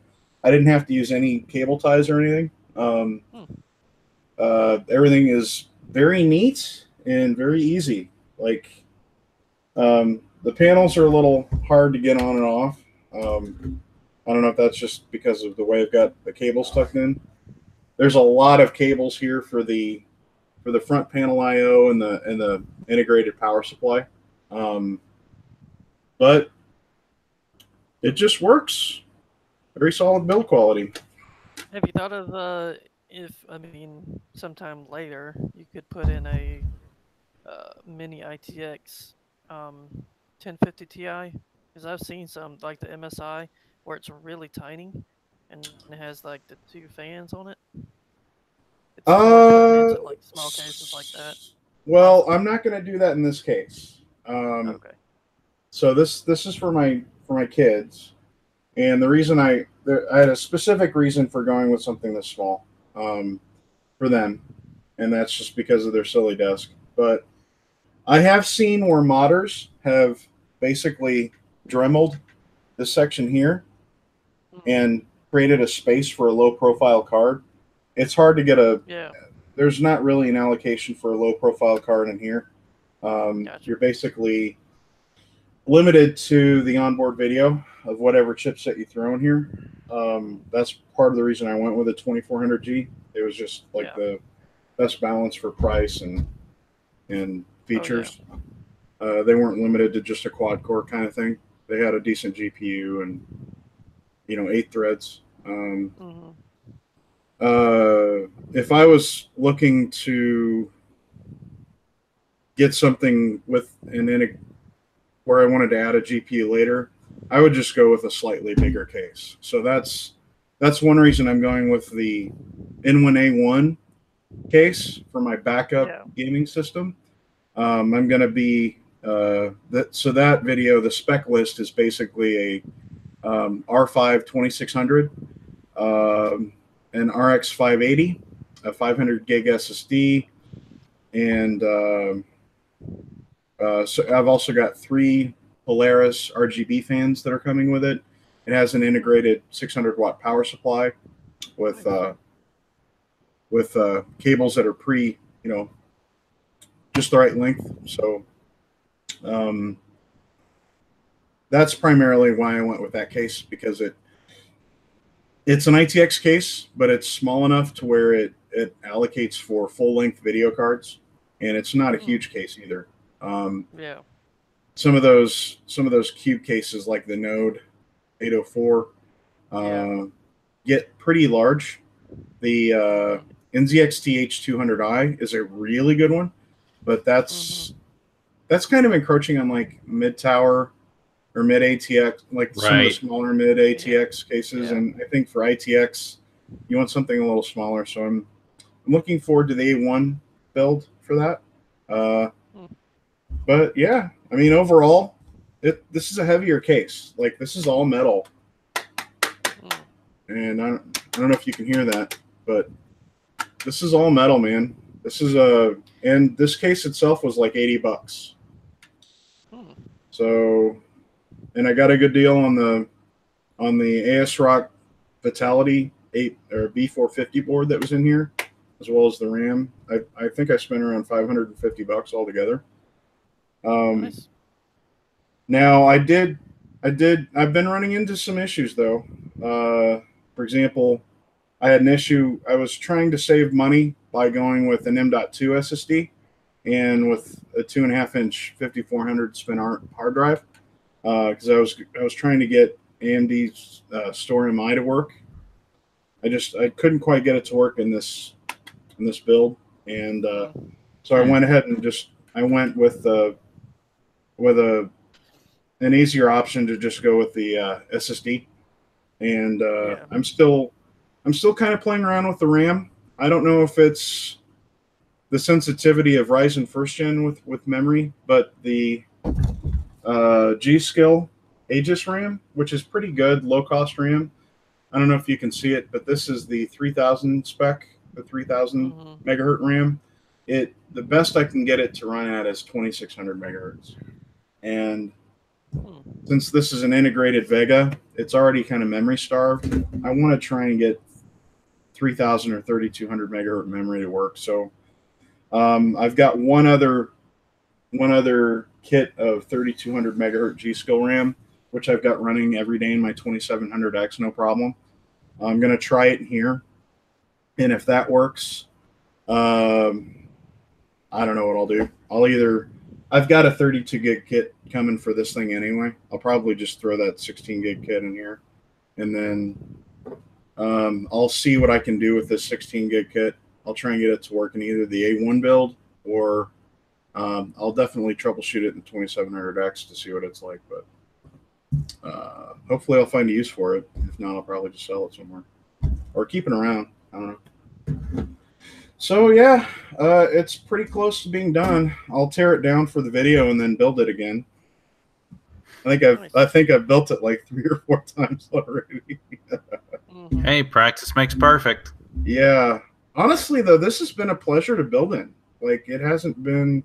I didn't have to use any cable ties or anything. Everything is very neat and very easy. Like the panels are a little hard to get on and off. I don't know if that's just because of the way I've got the cables tucked in. There's a lot of cables here for the front panel I/O and the integrated power supply, but it just works. Very solid build quality. Have you thought of if sometime later you could put in a mini ITX 1050 Ti? Because I've seen some like the MSI where it's really tiny and it has like the two fans on it. It's smart putting into like small cases like that. Well, I'm not going to do that in this case. Okay. So this is for my kids, and the reason I had a specific reason for going with something this small for them, and that's just because of their silly desk. But I have seen where modders have basically dremeled this section here and created a space for a low profile card. It's hard to get there's not really an allocation for a low profile card in here. Gotcha. You're basically limited to the onboard video of whatever chipset you throw in here. That's part of the reason I went with a 2400G. It was just like the best balance for price and features. They weren't limited to just a quad core kind of thing. They had a decent GPU and 8 threads. If I was looking to get something with where I wanted to add a GPU later, I would just go with a slightly bigger case. So that's one reason I'm going with the N1A1 case for my backup gaming system. I'm going to be so that video, the spec list is basically a R5 2600, an RX 580, a 500 gig SSD, and so I've also got 3 Polaris RGB fans that are coming with it. It has an integrated 600 watt power supply with cables that are just the right length. So that's primarily why I went with that case, because it's an ITX case, but it's small enough to where it allocates for full length video cards, and it's not a huge case either. Some of those cube cases like the Node 804 get pretty large. The NZXT H200i is a really good one, but that's kind of encroaching on like mid tower or mid ATX, like some of the smaller mid ATX cases. And I think for ITX, you want something a little smaller. So I'm looking forward to the A1 build for that. But yeah, I mean, overall, this is a heavier case. Like, this is all metal. And I don't know if you can hear that, but this is all metal, man. This is and this case itself was like $80. So, and I got a good deal on the ASRock Vitality 8 or B450 board that was in here, as well as the RAM. I think I spent around $550 altogether. Nice. Now I've been running into some issues though. For example, I had an issue. I was trying to save money by going with an M.2 SSD and with a 2.5-inch 5400 spin hard drive. because I was trying to get AMD's Store MI to work. I couldn't quite get it to work in this build, and so I went ahead and I went with an easier option to just go with the SSD, and Yeah. I'm still kind of playing around with the RAM. I don't know if it's the sensitivity of Ryzen first gen with memory, but the G-Skill Aegis RAM, which is pretty good, low cost RAM. I don't know if you can see it, but this is the 3000 spec, the 3000 megahertz RAM. The best I can get it to run at is 2600 megahertz, and since this is an integrated Vega, it's already kind of memory starved. I want to try and get 3000 or 3200 megahertz memory to work. So I've got one other kit of 3200 megahertz G-Skill RAM, which I've got running every day in my 2700X, no problem. I'm going to try it in here, and if that works, I don't know what I'll do. I've got a 32 gig kit coming for this thing anyway. I'll probably just throw that 16 gig kit in here, and then I'll see what I can do with this 16 gig kit. I'll try and get it to work in either the A1 build, or I'll definitely troubleshoot it in 2700X to see what it's like. But hopefully I'll find a use for it. If not, I'll probably just sell it somewhere or keep it around. I don't know. So yeah, it's pretty close to being done. I'll tear it down for the video and then build it again. I think I've built it like 3 or 4 times already. Hey, practice makes perfect. Yeah. Honestly, though, this has been a pleasure to build in. Like, it hasn't been,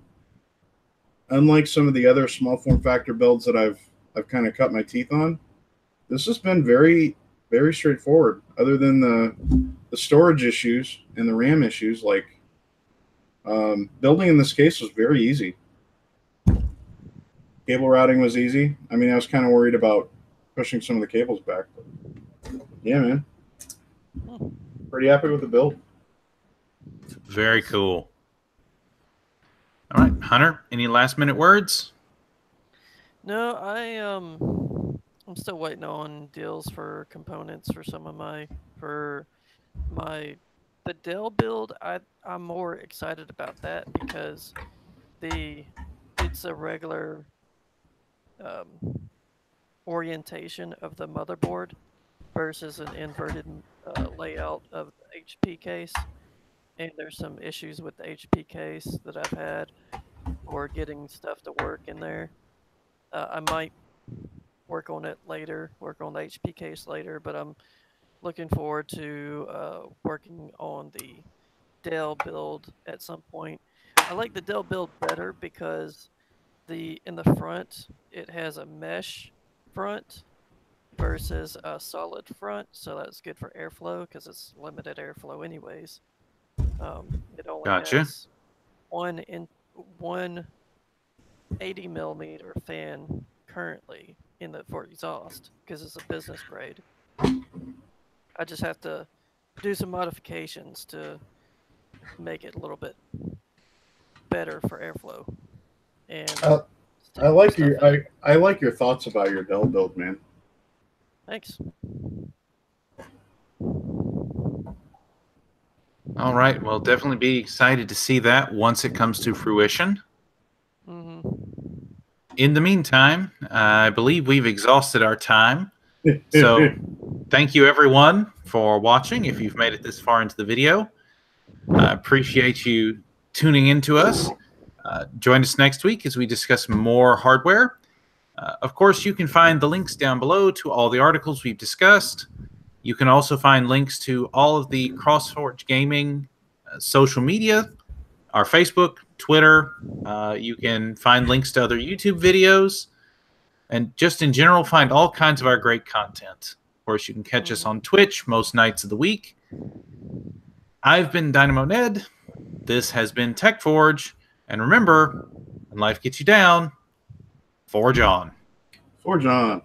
unlike some of the other small form factor builds that I've kind of cut my teeth on. This has been very, very straightforward. Other than the storage issues and the RAM issues, like building in this case was very easy. Cable routing was easy. I mean, I was kind of worried about pushing some of the cables back, but yeah, man, pretty happy with the build. Very cool. All right, Hunter, any last minute words? No, I'm still waiting on deals for components for the Dell build. I'm more excited about that because it's a regular orientation of the motherboard versus an inverted layout of the HP case. And there's some issues with the HP case that I've had or getting stuff to work in there. I might work on it later, work on the HP case later, but I'm looking forward to working on the Dell build at some point. I like the Dell build better because in the front it has a mesh front versus a solid front, so that's good for airflow because it's limited airflow anyways. It only has one 80 millimeter fan currently for exhaust because it's a business grade. I just have to do some modifications to make it a little bit better for airflow. And I like your thoughts about your Dell build, man. Thanks. All right. Well, definitely be excited to see that once it comes to fruition. In the meantime, I believe we've exhausted our time. So thank you, everyone, for watching. If you've made it this far into the video, I appreciate you tuning in to us. Join us next week as we discuss more hardware. Of course, you can find the links down below to all the articles we've discussed. You can also find links to all of the CrossForge Gaming social media, our Facebook, Twitter. You can find links to other YouTube videos, and just in general, find all kinds of our great content. Of course, you can catch us on Twitch most nights of the week. I've been Dynamo Ned. This has been TechForge. And remember, when life gets you down, forge on. Forge on.